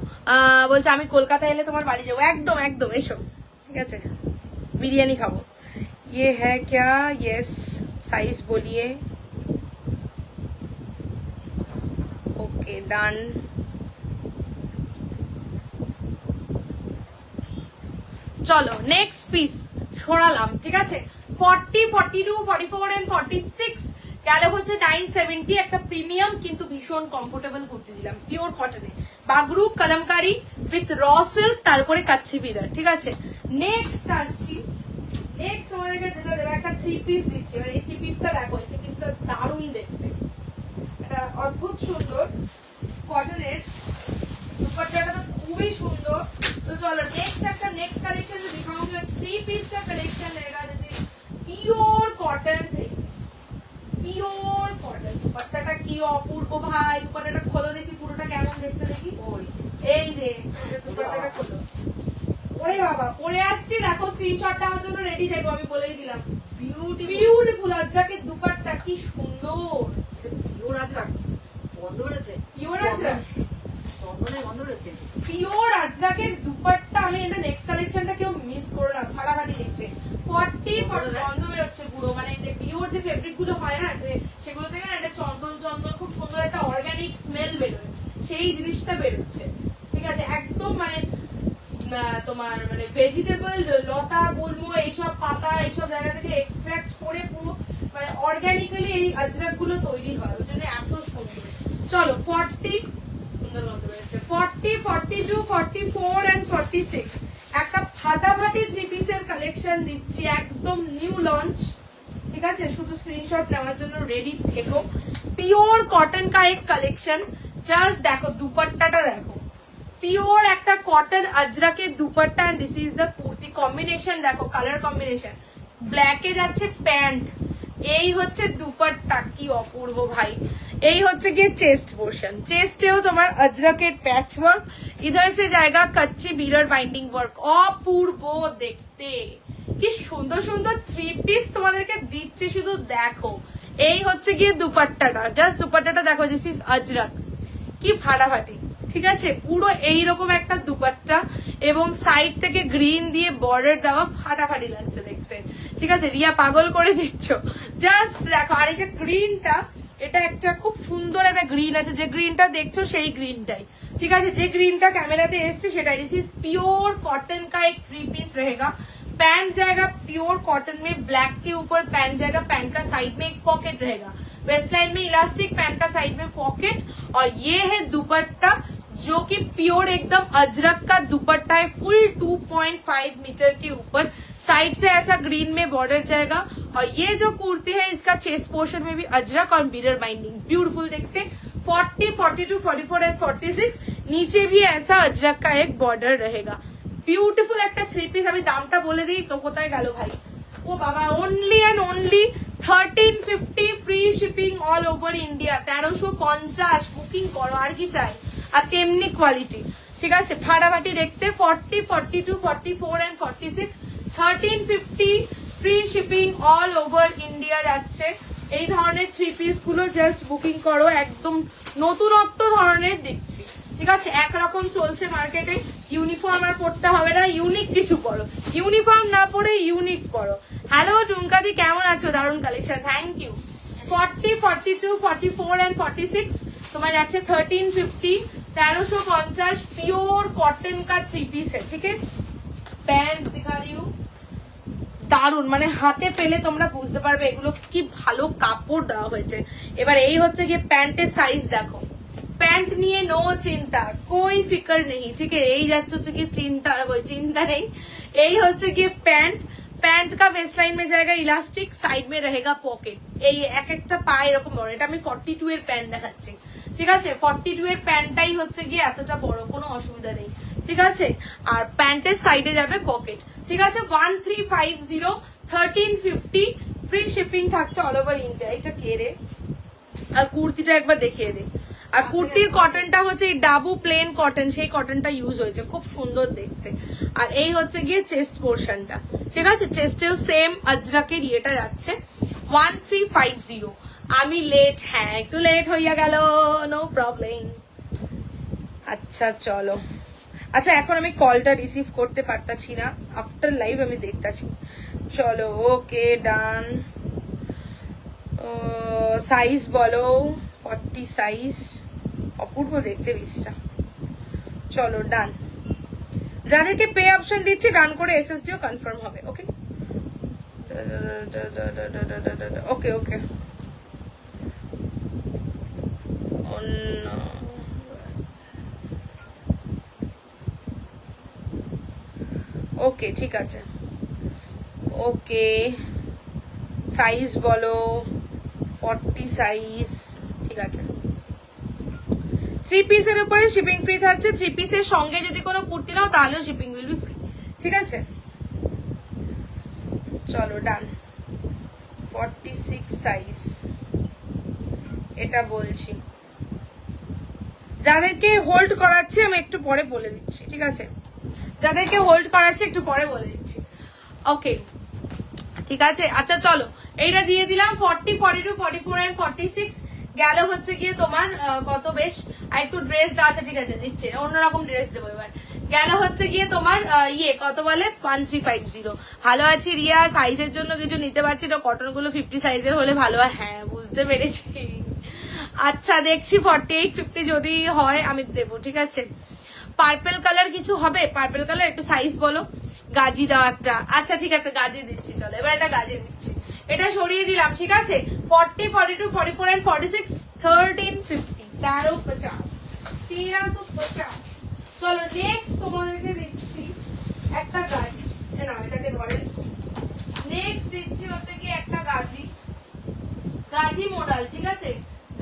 বলছে আমি কলকাতা এলে তোমার বাড়ি যাবো, একদম একদম এসো, ঠিক আছে, বিরিয়ানি খাবো। ये है क्या, यस साइज बोलिए, ओके डन। চলো নেক্সট পিস সরালাম, ঠিক আছে। 40, 42, 44 এন্ড 46 গেল হচ্ছে 970, একটা প্রিমিয়াম কিন্তু ভীষণ কমফোর্টেবল করতে দিলাম, পিওর কটনে, Bagru Kalamkari with raw silk, তারপরে কাচ্চি বিদার, ঠিক আছে। নেক্সট আসছি, নেক্সট তোমাদেরকে যেটা দেবো একটা 3 পিস দিচ্ছি, মানে এই 3 পিসটা দেখো, এই 3 পিসটা দারুণ দেখতে, এটা অদ্ভুত সুন্দর কটনের, দুপাট্টাটা তো খুবই সুন্দর। तो चलो नेक्स्ट कलेक्शन जो दिखाऊंगी, 3 पीस का कलेक्शन रहेगा, जैसे pure cotton 3 piece, pure cotton. दुपट्टाটা কি অপূর্ব ভাই, দুপাট্টাটা খোলো দেখি পুরোটা কেমন দেখতে, দেখি ওই এই যে দুপাট্টাটা খোলো, ওরে বাবা পরে আসছি, দেখো স্ক্রিনশটটা আমার জন্য রেডি থাকো, আমি বলেই দিলাম। বিউটিফুল আজরাকের দুপাট্টা কি সুন্দর, পিওর আজরাক বন্ধ করেছে, পিওর আজরাক, বন্ধ করেছে, পিওর আজরাকের দুপাট্টা। আমি এটা নেক্সট কালেকশনটা কেউ মিস করো না, ফাটাফাটি দেখতে। 40 গন্ধ বেরোচ্ছে পুরো, মানে পিওর যে ফেব্রিক গুলো হয় না, যে সেগুলো থেকে না একটা চন্দন চন্দন খুব সুন্দর একটা অর্গানিক স্মেল বেরোয়, সেই জিনিসটা বেরোচ্ছে, ঠিক আছে। একদম মানে তোমার মানে ভেজিটেবল লতা গুল্ম এইসব পাতা এইসব জায়গা থেকে এক্সট্রাক্ট করে পুরো মানে অর্গানিক্যালি এই আজরাক গুলো তৈরি হয়, ওই জন্য এত সুন্দর। চলো 40, 40, 42, 44 and 46 একটা ফাটাফাটি 3 পিসের কালেকশন দিচ্ছি, একদম নিউ লঞ্চ, ঠিক আছে। শুধু স্ক্রিনশট নেওয়ার জন্য রেডি থেকো। পিওর কটন কা এক কালেকশন, জাস্ট দেখো দুপাট্টাটা দেখো, পিওর একটা কটন আজরাকের dupatta, and this is the kurti combination, দেখো কালার কম্বিনেশন, ব্ল্যাকে যাচ্ছে প্যান্ট, এই হচ্ছে দুপাট্টা, কি অপূর্ব ভাই। এই হচ্ছে গিয়ে চেস্ট পোর্শন, চেস্টেও তোমার আজরাকের প্যাচ ওয়ার্ক, ইধার সে জায়গা কাচ্চি বিরার বাইন্ডিং ওয়ার্ক, অপূর্ব দেখতে, কি সুন্দর সুন্দর 3 পিস তোমাদেরকে দিচ্ছে, শুধু দেখো। এই হচ্ছে গিয়ে দুপাট্টাটা, জাস্ট দুপাট্টাটা দেখো, দিস ইজ আজরাক, কি ফাটাফাটি, ঠিক আছে। পুরো এইরকম একটা দুপাট্টা এবং সাইড থেকে গ্রিন দিয়ে বর্ডার দেওয়া, ফাটাফাটি লাগছে দেখতে, ঠিক আছে। রিয়া পাগল করে দিচ্ছ, জাস্ট দেখো। আর এই যে গ্রিনটা, এটা একটা খুব সুন্দর একটা গ্রিন আছে, যে গ্রিনটা দেখছো সেই গ্রিনটাই, ঠিক আছে, যে গ্রিনটা ক্যামেরাতে এসছে সেটাই। दिस इज प्योर कॉटन का एक 3 पीस रहेगा, पैंट जाएगा प्योर कॉटन में, ब्लैक के ऊपर पैंट जाएगा, पैंट का साइड में एक पॉकेट रहेगा, वेस्ट लाइन में इलास्टिक, पैंट का साइड में पॉकेट, और ये है दुपट्टा जो कि प्योर एकदम अजरक का दुपट्टा है, फुल 2.5 मीटर के ऊपर, साइड से ऐसा ग्रीन में बॉर्डर जाएगा, और ये जो कुर्ती है इसका चेस्ट पोर्शन में भी अजरक और मिरर बाइंडिंग, ब्यूटीफुल देखते। 40, 42, 44 एंड 46 नीचे भी ऐसा अजरक का एक बॉर्डर रहेगा, ब्यूटीफुल একটা 3 পিস। আমি দামটা বলে দিই তো, কোথায় গেল ভাই, ও বাবা, only and only 1350 free shipping all over India, 1350 booking করো, আর কি চাই, আর তেমনি কোয়ালিটি, ঠিক আছে, ফাটাফাটি দেখতে। 40, 42, 44 and 46 1350 free shipping all over India যাচ্ছে। এই ধরনের 3 পিস গুলো জাস্ট বুকিং করো, একদম নতুনত্ব ধরনের দিচ্ছি, ঠিক আছে। একরকম চলছে মার্কেটে, ইউনিফর্ম আর পড়তে হবে না, ইউনিক কিছু পড়ো, ইউনিফর্ম না পড়ে ইউনিক পড়ো। হ্যালো টুঙ্কাদি, কেমন আছো, দারুণ কালেকশন, থ্যাংক ইউ। 40, 42, 44 and 46 তোমার যাচ্ছে 1350, 1350 प्योर कॉटन का 3 पीस है, ठीक है। पैंट दिखा रही हूँ, দারুন, মানে হাতে পেলে তোমরা বুঝতে পারবে এগুলো কি ভালো কাপড় দেওয়া হয়েছে। এবার এই হচ্ছে গিয়ে প্যান্টের সাইজ দেখো, প্যান্ট নিয়ে নো চিন্তা, कोई फिक्र नहीं, ठीक है। এই যাচ্ছে হচ্ছে কি চিন্তা, कोई चिंता नहीं। এই হচ্ছে গিয়ে প্যান্ট, पैंट का वेस्ट लाइन में जाएगा इलास्टिक, साइड में रहेगा पॉकेट, এই এক একটা পা এরকম বড়, এটা আমি 42 এর প্যান্ট দেখাচ্ছি, ঠিক আছে। 42 এর প্যান্টটাই হচ্ছে গিয়ে এতটা বড়, কোনো অসুবিধা নেই, ঠিক আছে। আর প্যান্টের সাইডে যাবে পকেট, ঠিক আছে। 1350, 1350 ফ্রি শিপিং থাকছে অল ওভার ইন্ডিয়া। এটা কে রে, আর কুর্তিটা একবার দেখিয়ে দে, আর কুর্তির কটনটা হচ্ছে এই ডাবু প্লেন কটন, সেই কটনটা ইউজ হয়েছে, খুব সুন্দর দেখতে। আর এই হচ্ছে গিয়ে চেস্ট পোর্শনটা, ঠিক আছে, চেস্টেও সেম আজরাকের ইয়েটা যাচ্ছে 1350। আমি লেট, হ্যাঁ একটু লেট হইয়া গেল, নো প্রবলেম। আচ্ছা চলো, আচ্ছা এখন আমি কলটা রিসিভ করতে পারতাছি না, আফটার লাইভ আমি দেখতাছি। চলো ওকে ডান। সাইজ বলো, 40 সাইজ, অপূর্ব দেখতে পিসটা। চলো ডান। যাদেরকে পে অপশন দিচ্ছি ডান করে এসএস দিও, কনফার্ম হবে। ওকে ওকে ওকে ওকে ঠিক আছে। ওকে সাইজ বলো, 40 সাইজ, ঠিক আছে। 3 পিসের উপরে শিপিং ফ্রি থাকছে, 3 পিসের সঙ্গে যদি কোনো কুর্তি নাও তাহলেও শিপিং উইল বি ফ্রি, ঠিক আছে। চলো ডান। 46 সাইজ এটা বলছি। যাদেরকে হোল্ড করাচ্ছি আমি একটু পরে বলে দিচ্ছি, ঠিক আছে, যাদেরকে হোল্ড করাচ্ছি একটু পরে বলে দিচ্ছি। ওকে ঠিক আছে। আচ্ছা চলো এইটা দিয়ে দিলাম 40, 42, 44 and 46 গেল হচ্ছে গিয়ে তোমার কত বেশ। আর একটু ড্রেস দেওয়া আছে, ঠিক আছে দিচ্ছে, অন্যরকম ড্রেস দেবো এবার। গেল হচ্ছে গিয়ে তোমার ইয়ে কত বলে 1350। ভালো আছি রিয়া, সাইজের জন্য কিছু নিতে পারছি না, কটন গুলো 50 সাইজের হলে ভালো হয়। হ্যাঁ বুঝতে পেরেছি। আচ্ছা দেখছি 48, 50 যদি হয় আমি দেবো, ঠিক আছে। পার্পেল কালার কিছু হবে, পার্পেল কালার একটু সাইজ বলো। গাজি দাও একটা, আচ্ছা ঠিক আছে গাজি দিচ্ছি, চলো এবার একটা গাজি দিচ্ছি। এটা সরিয়ে দিলাম, ঠিক আছে। 40, 42, 44 and 46 1350, 1350, 1350। চলো নেক্সট তোমাদেরকে দিচ্ছি একটা গাজি, না এটাকে ধরেন। নেক্সট দিচ্ছি হচ্ছে কি একটা গাজি, গাজি মডেল, ঠিক আছে।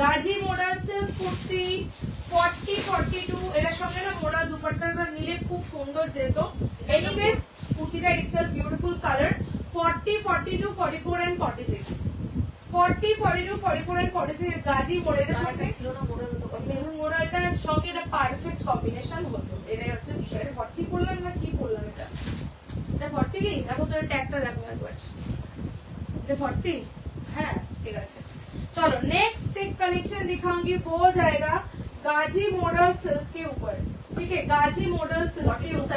গাজি মডেল সিল্ক কুর্তি 40, 42, এটার সঙ্গে না মোড়া দুপাট্টাটা নিলে খুব সুন্দর যেত। এনিওয়েজ কুর্তিটা itself beautiful colour. 40, 42, 44 and 46, 40, 42, 44 and 46 Gazi মডেলের সঙ্গে ছিল না মেরুন মোড়াটার সঙ্গে এটা পারফেক্ট কম্বিনেশন হতো। এটাই হচ্ছে বিষয়। 40 পড়লাম না কি পড়লাম, এটা 40 কি দেখো তো, ট্যাগটা দেখো একবার, এটা 40। हाँ ठीक है। चलो नेक्स्ट एक कलेक्शन दिखाऊंगी, वो जाएगा गाजी मॉडल सिल्क के ऊपर, ठीक है। गाजी मॉडल सिल्क के ऊपर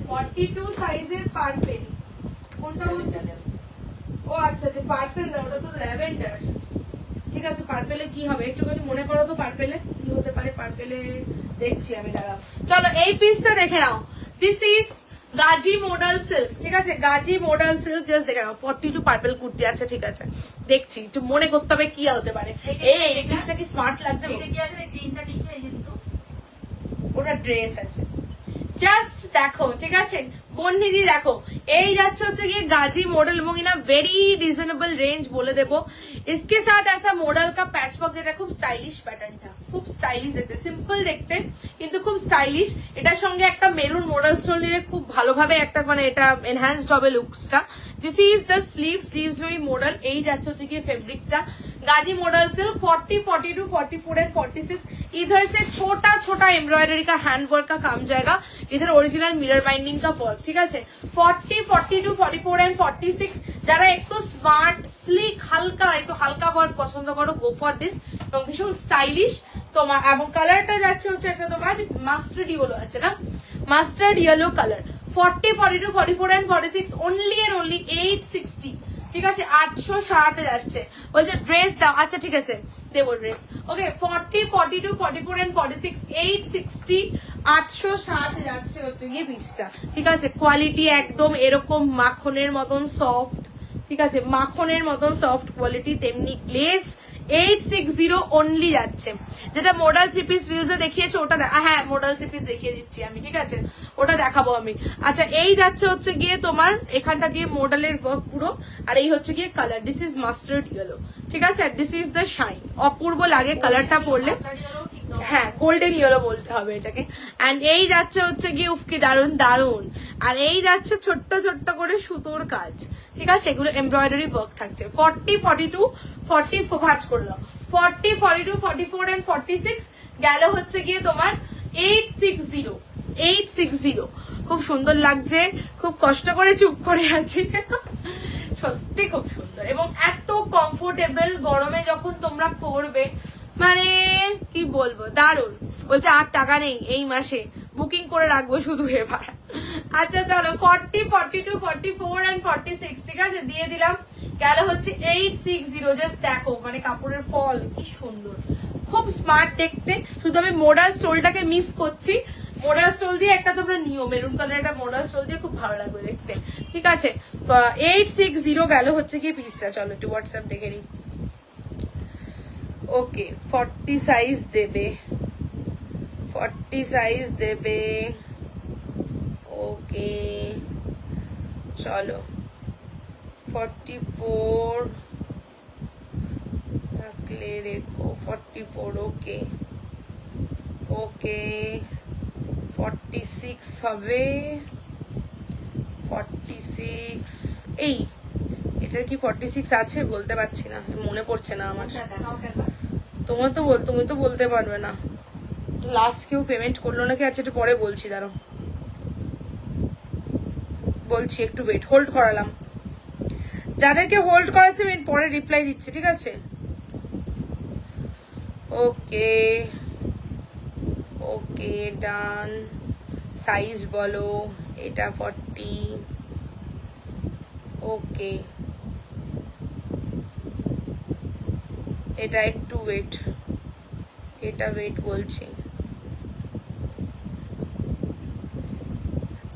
42 সাইজের পার্পেল, কোনটা বলছেন? ও আচ্ছা যে পার্পেল না, ওটা তো ল্যাভেন্ডার, ঠিক আছে। পার্পেলে কি হবে একটুখানি মনে করো তো, পার্পেলে কি হতে পারে? পার্পেলে দেখছি আমি, দাঁড়াও। চলো এই পিসটা দেখে নাও, this is Gaji model silk, ঠিক আছে। গাজি মডেল সিল্ক জাস্ট দেখে নাও, 42 পার্পল কুর্তি, আচ্ছা ঠিক আছে দেখছি, একটু মনে করতে হবে কি হতে পারে। এই পিসটা কি স্মার্ট লাগছে? ওটা ড্রেস আছে, জাস্ট দেখো, ঠিক আছে বন্যিদি দেখো। এই যাচ্ছে হচ্ছে গিয়ে গাজি মডেল এবং না वेरी रिजनेबल रेंज बोले देबो। इसके साथ ऐसा मॉडल का पैच वर्क যেটা খুব স্টাইলিশ প্যাটার্নটা, খুব স্টাইলিশ দেখতে, সিম্পল দেখতে কিন্তু খুব স্টাইলিশ। এটার সঙ্গে একটা মেরুন মডেল স্টোন নিলে খুব ভালোভাবে একটা মানে এটা এনহ্যান্সড হবে লুকসটা। দিস ইজ দ্য স্লিভস মেরি মডেল। এই যাচ্ছে হচ্ছে গিয়ে ফেব্রিকটা गाजी मॉडल सिल्क 40, 42, 44 एंड 46। इधर से छोटा छोटा एम्ब्रॉयडरी का हैंड वर्क का काम जाएगा, इधर ओरिजिनल मिरर बाइंडिंग का वर्क, ठीक है। 40, 42, 44 एंड 46 যারা একটু স্মার্ট স্লিক হালকা একটু হালকা ওয়ার্ক পছন্দ করো, গো ফর দিস। এবং ভীষণ স্টাইলিশ তোমার, এবং কালারটা যাচ্ছে হচ্ছে একটা তোমার মাস্টার্ড ইয়েলো আছে না, mustard yellow colour. 40, 42, 44 and 46 only and only 860, ঠিক আছে। 860 যাচ্ছে, বলছে ড্রেস দাও, আচ্ছা ঠিক আছে দেবো ড্রেস। ওকে 40, 42, 44 এন্ড 46 860, 860 যাচ্ছে হচ্ছে গিয়ে পিসটা, ঠিক আছে। কোয়ালিটি একদম এরকম মাখনের মতন সফট, ঠিক আছে, মাখনের মতন সফট কোয়ালিটি, তেমনি গ্লেজ। 860 অনলি যাচ্ছে। যেটা মডেল 3 পিস রিলসে দেখিয়েছে ওটা, হ্যাঁ মডেল 3 পিস দেখিয়ে দিচ্ছি আমি, ঠিক আছে, ওটা দেখাবো আমি। আচ্ছা এই যাচ্ছে হচ্ছে গিয়ে তোমার এখানটা দিয়ে মডেলের ওয়ার্ক পুরো, আর এই হচ্ছে গিয়ে colour, this is mustard yellow, ঠিক আছে। আর দিস ইজ দ্য শাইন, অপূর্ব লাগে কালারটা পরলে, হ্যাঁ গোল্ডেন ইয়েলো বলতে হবে এটাকে। এন্ড এই যাচ্ছে হচ্ছে গিয়ে উফকি দারুন দারুন। আর এই যাচ্ছে ছোট্ট ছোট্ট করে সুতোর কাজ, ঠিক আছে, এগুলো এমব্রয়ডারি ওয়ার্ক থাকছে। 40, 42, 40 ভাঁজ করে দাও, 40, 42, 44 and 46 গেল হচ্ছে গিয়ে তোমার 860। খুব সুন্দর লাগছে, খুব কষ্ট করে চুপ করে আছি সত্যি খুব সুন্দর এবং এত কমফোর্টেবল, গরমে যখন তোমরা পরবে মানে কি বলবো, দারুণ। বলছে আর টাকা নেই এই মাসে, বুকিং করে রাখবো শুধু এবার। আচ্ছা চলো 40, 42, 44 and 46 ঠিক আছে দিয়ে দিলাম, গেল হচ্ছে 860। জাস্ট দেখো মানে কাপড়ের ফল কি সুন্দর, খুব স্মার্ট দেখতে। শুধু আমি মোডাল স্টোলটাকে মিস করছি, মোডাল স্টোল দিয়ে একটা তোমরা নিও, মেরুন কালার একটা মোডাল স্টোল দিয়ে খুব ভালো লাগবে দেখতে। ঠিক আছে 860 গেল হচ্ছে কি পিসটা। চলো একটু হোয়াটসঅ্যাপ দেখে নিই। ওকে 40 সাইজ দেবে, 40 সাইজ দেবে। ওকে চলো 44 রাখলে রেখো, 44 ওকে ওকে 46 হবে, 46 এই এটার কি 46 আছে বলতে পারছি না, মনে পড়ছে না আমার। দেখাও কেন? তুমি তো বলতে পারবে না। লাস্ট কেউ পেমেন্ট করলো নাকি? আচ্ছা একটু পরে বলছি, দাঁড়াও বলছি, একটু ওয়েট, হোল্ড করালাম। যাদেরকে হোল্ড করাচ্ছে আমি পরে রিপ্লাই দিচ্ছি ঠিক আছে। ওকে ওকে ডান। সাইজ বলো, এটা 40 ওকে। এটা একটু ওয়েট, এটা ওয়েট বলছি।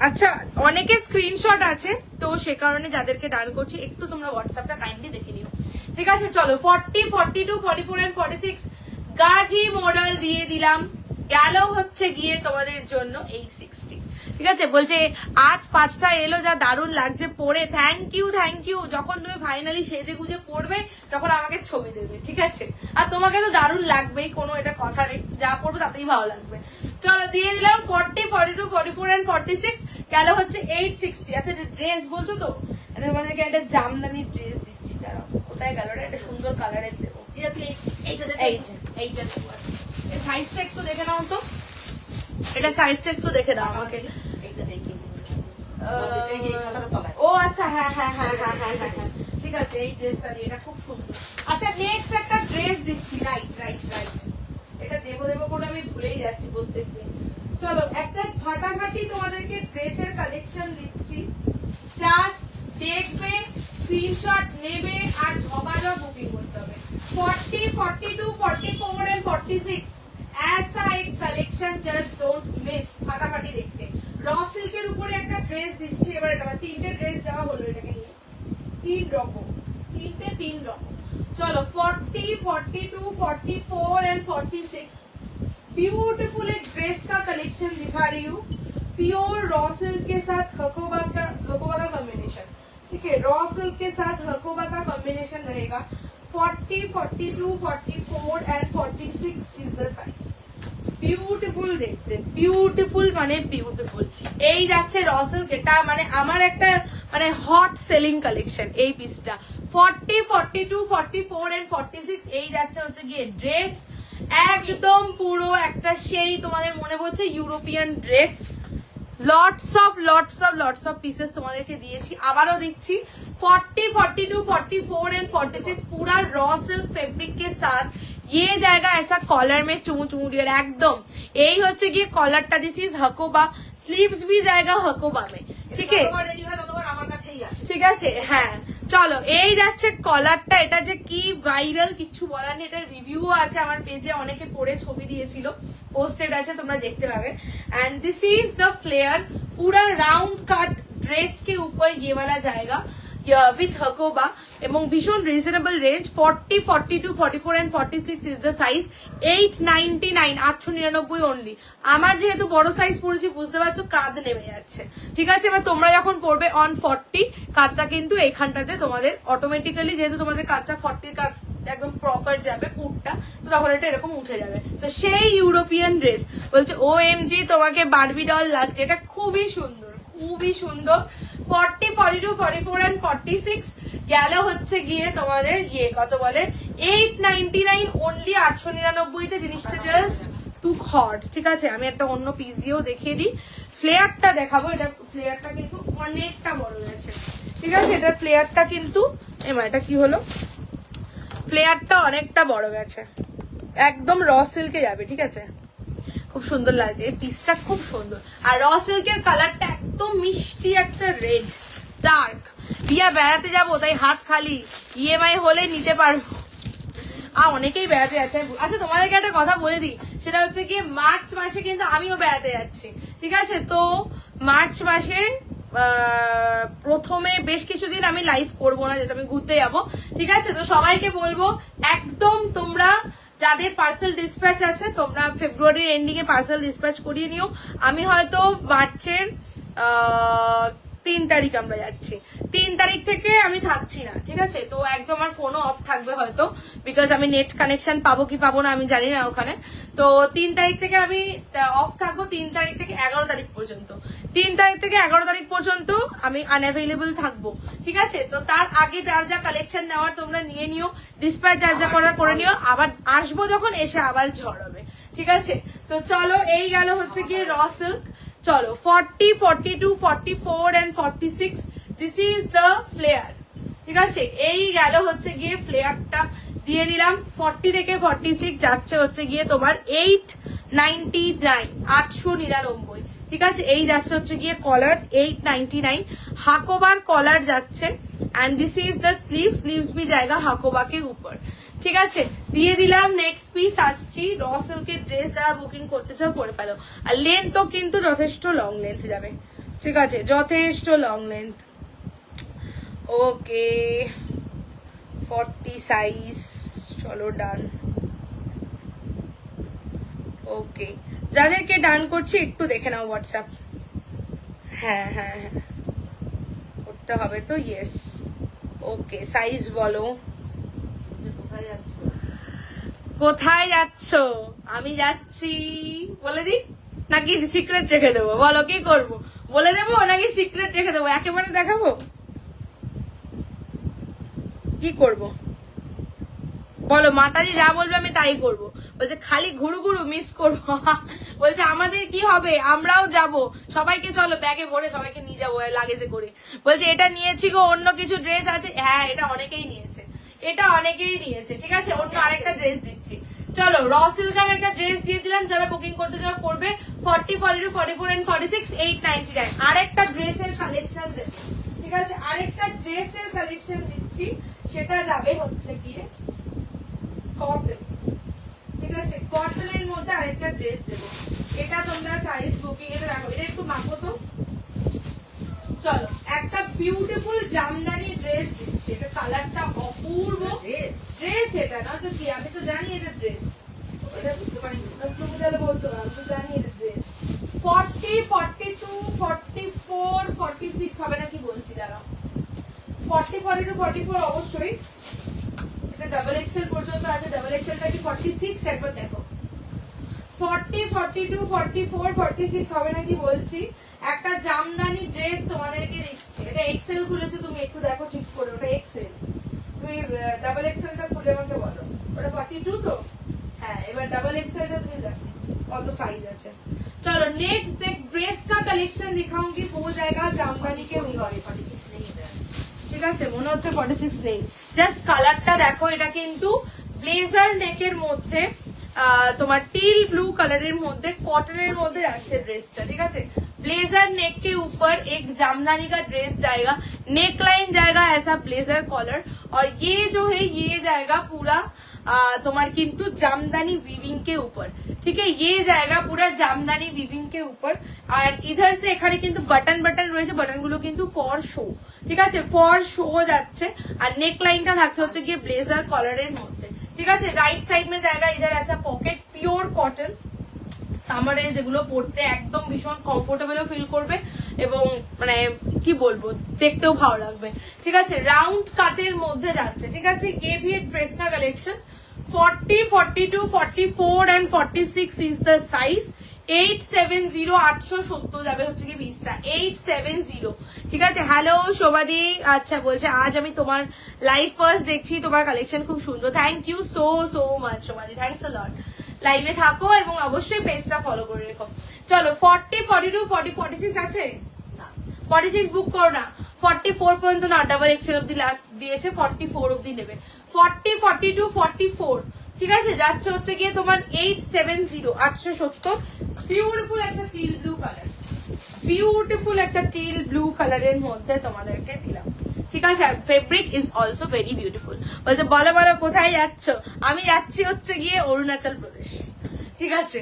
আচ্ছা অনেকে স্ক্রিনশট আছে তো সে কারণে যাদেরকে ডান করছি একটু তোমরা হোয়াটসঅ্যাপটা কাইন্ডলি দেখে নিও ঠিক আছে। চলো 40, 42, 44 and 46 গাজি মডেল দিয়ে দিলাম, গেল হচ্ছে গিয়ে তোমাদের জন্য 860 ঠিক আছে। বলছে আজ 5টা এলো, যা দারুণ লাগছে পরে, থ্যাংক ইউ। যখন তুমি ফাইনালি সেজে গুজে পড়বে তখন আমাকে ছবি দেবে ঠিক আছে। আর তোমাকে তো দারুণ লাগবেই, কোনো এটা কথা নেই, যা পড়বে তাতেই ভালো লাগবে। চলো দিয়ে দিলাম 40, 42, 44 and 46 গেল হচ্ছে 860। আচ্ছা ড্রেস বলছো তো, তোমাদেরকে একটা জামদানি ড্রেস দিচ্ছি, দাঁড়াও কোথায় গেল, একটা সুন্দর কালারের দেবো। এইটা দেবো। আচ্ছা সাইজটা একটু দেখে নাও তো, এটা সাইজটা একটু দেখে দাও আমাকে। এইটা দেখি। ও আচ্ছা হ্যাঁ ঠিক আছে, এই ড্রেসটা দিয়ে, এটা খুব সুন্দর। আচ্ছা নেক্সট একটা ড্রেস দিচ্ছি, রাইট এটা দেবো করে আমি ভুলেই যাচ্ছি প্রত্যেকদিন। চলো একটা ফাটাফাটি তোমাদেরকে ড্রেসের কালেকশন দিচ্ছি, জাস্ট দেখবে, স্ক্রিনশট নেবে আর ঝপাঝপ বুকিং করতে হবে। 40, 42, 44 and 46 ऐसा एक কালেকশন জাস্ট ডোন্ট মিস, ফাটাফাটি দেখতে। র সিল্কের উপরে একটা ড্রেস দিচ্ছি, এবার এটা 3টে ড্রেস দেওয়া হলো, এটাকে নিয়ে 3 রকম। चलो 40, 42, 44 and 46 ब्यूटीफुल एक ड्रेस का कलेक्शन दिखा रही हूँ। प्योर रॉ सिल्क के साथ हकोबा का कॉम्बिनेशन, ठीक है, रॉ सिल्क के साथ हकोबा का कॉम्बिनेशन रहेगा। 40, 42, 44 and 46 is the size। Beautiful দেখতে, বিউটিফুল মানে বিউটিফুল। এই যাচ্ছে র সিল্ক, এটা মানে আমার একটা মানে হট সেলিং কালেকশন এই পিসটা। 40, 42, 44 and 46 এই যাচ্ছে হচ্ছে গিয়ে ড্রেস, একদম পুরো একটা সেই তোমাদের মনে পড়ছে European dress. Lots of pieces তোমাদেরকে দিয়েছি, আবারও দিচ্ছি। 40, 42, 44 and 46 पूरा रॉ सिल्क फैब्रिक के साथ ये जाएगा ऐसा कॉलर में चुमू डियर एकदम। यही হচ্ছে গিয়ে কলারটা, দিস ইজ হকোবা, স্লিভস भी जाएगा হকোবা में, ঠিক আছে রেডি হয় ততবার আমার কাছেই আসে ঠিক আছে। হ্যাঁ চলো এই যাচ্ছে কলারটা, এটা যে কি ভাইরাল কিচ্ছু বলার নেই, এটার রিভিউ আছে আমার পেজে, অনেকে পরে ছবি দিয়েছিল, পোস্টেড আছে তোমরা দেখতে পাবে। And this is the flare, पूरा राउंड कट ड्रेस के ऊपर ये वाला जाएगा with हकोबा এবং ভীষণ reasonable range. 40, 42, 44 and 46 is the size। 899 899 only. আমার যেহেতু বড় সাইজ পড়েছি বুঝতে পারছো কাঁধ নেমে যাচ্ছে, ঠিক আছে। এবার তোমরা যখন পড়বে অন 40 কাঁধটা কিন্তু এইখানটাতে তোমাদের অটোমেটিক্যালি, যেহেতু তোমাদের কাঁধটা 40 কাঁধ একদম প্রপার যাবে পুটটা, তো তখন এটা এরকম উঠে যাবে। তো সেই ইউরোপিয়ান ড্রেস বলছে OMG তোমাকে বারবি ডল লাগছে, এটা খুবই সুন্দর 40, 42, 44 and 46 গেল হচ্ছে গিয়ে তোমাদের কত বলে 899 অনলি 899 তে জিনিসটা জাস্ট টু হট। ঠিক আছে, আমি একটা অন্য পিস দিয়েও দেখিয়ে দিই। ফ্লেয়ারটা দেখাবো, এটা ফ্লেয়ারটা কিন্তু অনেকটা বড় গেছে। ঠিক আছে, এটা ফ্লেয়ারটা কিন্তু এটা কি হলো, ফ্লেয়ারটা অনেকটা বড় গেছে, একদম র সিল্কে যাবে। ঠিক আছে, খুব সুন্দর লাগছে, এই পিসটা খুব সুন্দর। আর র সিল্কের কালারটা একদম মিষ্টি একটা রেড ডার্ক। রিয়া বেড়াতে যাবো তাই হাত খালি, ইএমআই হলে নিতে পারবো। অনেকেই বেড়াতে যাচ্ছে। আচ্ছা তোমাদেরকে একটা কথা বলে দিই, সেটা হচ্ছে কি মার্চ মাসে কিন্তু আমিও বেড়াতে যাচ্ছি। ঠিক আছে, তো মার্চ মাসে প্রথমে বেশ কিছুদিন আমি লাইভ করবো না, যেটা আমি ঘুরতে যাবো। ঠিক আছে, তো সবাইকে বলবো একদম তোমরা যাদের পার্সেল ডিসপ্যাচ আছে তোমরা ফেব্রুয়ারির এন্ডিং এ পার্সেল ডিসপ্যাচ করিয়ে নিও। আমি হয়তো মার্চের 3 তারিখ আমরা যাচ্ছি, 3 তারিখ থেকে আমি থাকছি না। ঠিক আছে, তো একদম আমার ফোনও অফ থাকবে হয়তো, বিকজ আমি নেট কানেকশন পাবো কি পাবো না আমি জানি না ওখানে। তো 3 তারিখ থেকে আমি অফ থাকবো, 3 তারিখ থেকে 11 তারিখ পর্যন্ত। 3 তারিখ থেকে 11 তারিখ পর্যন্ত আমি আনঅ্যাভেলেবল থাকবো। ঠিক আছে, তো তার আগে যার যা কালেকশন নেওয়ার তোমরা নিয়ে নিও, ডিসপ্যাচ যার যা করার করে নিও। আবার আসবো যখন এসে আবার ঝড় হবে। ঠিক আছে, তো চলো এই গেল হচ্ছে গিয়ে র সিল্ক। চলো 40, 42, 44 and 46 this is the flare. ঠিক আছে, এই গেল হচ্ছে গিয়ে ফ্লেয়ারটা দিয়ে দিলাম। 40 থেকে 46 যাচ্ছে হচ্ছে গিয়ে তোমার 899, 899। ঠিক আছে, এই যাচ্ছে হচ্ছে গিয়ে কলার 899, হাকোবার কলার যাচ্ছে। And this is the sleeves भी जाएगा হাকোবা के ऊपर। ঠিক আছে, দিয়ে দিলাম। নেক্সট পিস আসছি, র সিল্কের ড্রেস যারা বুকিং করতে চাও করে ফেলো। আর লেন্থও কিন্তু যথেষ্ট লং লেন্থ যাবে। ঠিক আছে, যথেষ্ট লং লেন্থ। ওকে 40 সাইজ, চলো ডান। ওকে, যাদেরকে ডান করছি একটু দেখে নাও হোয়াটসঅ্যাপ। হ্যাঁ হ্যাঁ হ্যাঁ করতে হবে তো, ইয়েস। ওকে, সাইজ বলো। কোথায় যাচ্ছ? আমি যাচ্ছি বলে দিই নাকি সিক্রেট রেখে দেবো? বলো কি করবো, বলে দেবো নাকি সিক্রেট রেখে দেবো? একেবারে দেখাবো? কি করব বলো? মাতাজি যা বলবে আমি তাই করব। বলছে খালি ঘুরু ঘুরু মিস করবো। বলছে আমাদের কি হবে, আমরাও যাব, সবাইকে চলো ব্যাগে ভরে সবাইকে নিয়ে যাবো লাগেজে করে। বলছে এটা নিয়েছি গো, অন্য কিছু ড্রেস আছে। হ্যাঁ, এটা অনেকেই নিয়েছে, এটা অনেকেই নিয়েছে। ঠিক আছে, অন্য আরেকটা ড্রেস দিচ্ছি। চলো র সিল্কে আমি একটা ড্রেস দিয়ে দিলাম, যারা বুকিং করতে যাও করবে। 40, 42, 44 and 46 899। আরেকটা ড্রেসের কালেকশন দেবো। ঠিক আছে, আরেকটা ড্রেসের কালেকশন দিচ্ছি, সেটা যাবে হচ্ছে গিয়ে কটন। ঠিক আছে, কটনের মধ্যে আরেকটা ড্রেস দেবো। এটা তোমরা সাইজ বুকিং, এটা দেখো, এটা একটু মাপো তো। চলো একটা বিউটিফুল জামদানি ড্রেস দিচ্ছি, এটা কালারটা অপূর্ব। ড্রেস এটা না তো কি, আমি তো জানি এটা ড্রেস, এটা বুঝতে পারি তুমি তাহলে বলতো না, আমি তো জানি এটা ড্রেস। 40, 42, 44, 46 হবে নাকি বলছি, দাঁড়াও। 40, 42, 44 অবশ্যই। এটা ডাবল এক্সেল পর্যন্ত আছে, ডাবল এক্সেলটা কি 46? একবার দেখো। 40, 42, 44, 46 হবে নাকি বলছি। একটা জামদানি ড্রেস তোমাদেরকে দিচ্ছি, এটা এক্সেল খুলেছে, তুমি একটু দেখো ঠিক করে, ওটা এক্সেল। তুমি ডাবল এক্সেলটা খুলে আমাকে বলো, ওটা 42 তো? হ্যাঁ, এবার ডাবল এক্সেলটা তুমি দেখো কত সাইজ আছে। চলো नेक्स्ट देख ड्रेस का कलेक्शन दिखाऊंगी, हो जाएगा জামদানি के ऊपर। 46 नहीं है, ঠিক আছে, মনে হচ্ছে 46 নেই। জাস্ট কালারটা দেখো, এটা কিন্তু ব্লেজার নেকের মধ্যে তোমার टील ब्लू कलर मध्य कॉटन मध्य যাচ্ছে ड्रेसটা। ঠিক আছে, ब्लेजर नेक के ऊपर एक जामदानी का ड्रेस जाएगा, नेक लाइन जाएगा ऐसा ब्लेजर कॉलर, और ये जो है ये जाएगा पूरा তোমার কিন্তু জামদানি वीविंग के ऊपर। ठीक है, ये जाएगा पूरा জামদানি वीविंग के ऊपर। আর इधर से এখানে কিন্তু বাটন বাটন রয়েছে, বাটনগুলো কিন্তু ফর শো। ঠিক আছে, ফর শো যাচ্ছে। আর নেক লাইনটা থাকছে হচ্ছে গিয়ে ব্লেজার কলারের মধ্যে। ঠিক আছে, রাইট সাইড में जाएगा इधर ऐसा पॉकेट, পিওর কটন, সামারে যেগুলো পড়তে একদম ভীষণ কমফোর্টেবল ফিল করবে এবং মানে কি বলবো দেখতেও ভালো লাগবে। ঠিক আছে, রাউন্ড কাটের মধ্যে যাচ্ছে। ঠিক আছে, ये भी एक ड्रेस का collection. 40, 42, 44 and 46 is the size। 870 870 যাবে হচ্ছে কি পিসটা 870, ঠিক আছে। হ্যালো শোভাদি, আচ্ছা বলছে আজ আমি তোমার লাইভ ফার্স্ট দেখছি, তোমার কালেকশন খুব সুন্দর, thank you so so much শোভাদি, থ্যাংকস আ লট। লাইভে থাকো এবং অবশ্যই পেজটা ফলো করে রেখো। চলো 40 42 40 46 আছে, 46 বুক করো না, 44 পর্যন্ত না, ডাবল এক্সেল অব্দি লাস্ট দিয়েছে, 44 অব্দি নেবে, 40 42 44, ঠিক আছে। যাচ্ছে হচ্ছে গিয়ে তোমার 870 870, বিউটিফুল একটা টিল ব্লু কালার, বিউটিফুল একটা টিল ব্লু কালারের মধ্যে তোমাদেরকে দিলাম, ঠিক আছে। আর fabric is also very beautiful. বলছে বলো বলো কোথায় যাচ্ছ? আমি যাচ্ছি হচ্ছে গিয়ে অরুণাচল প্রদেশ, ঠিক আছে,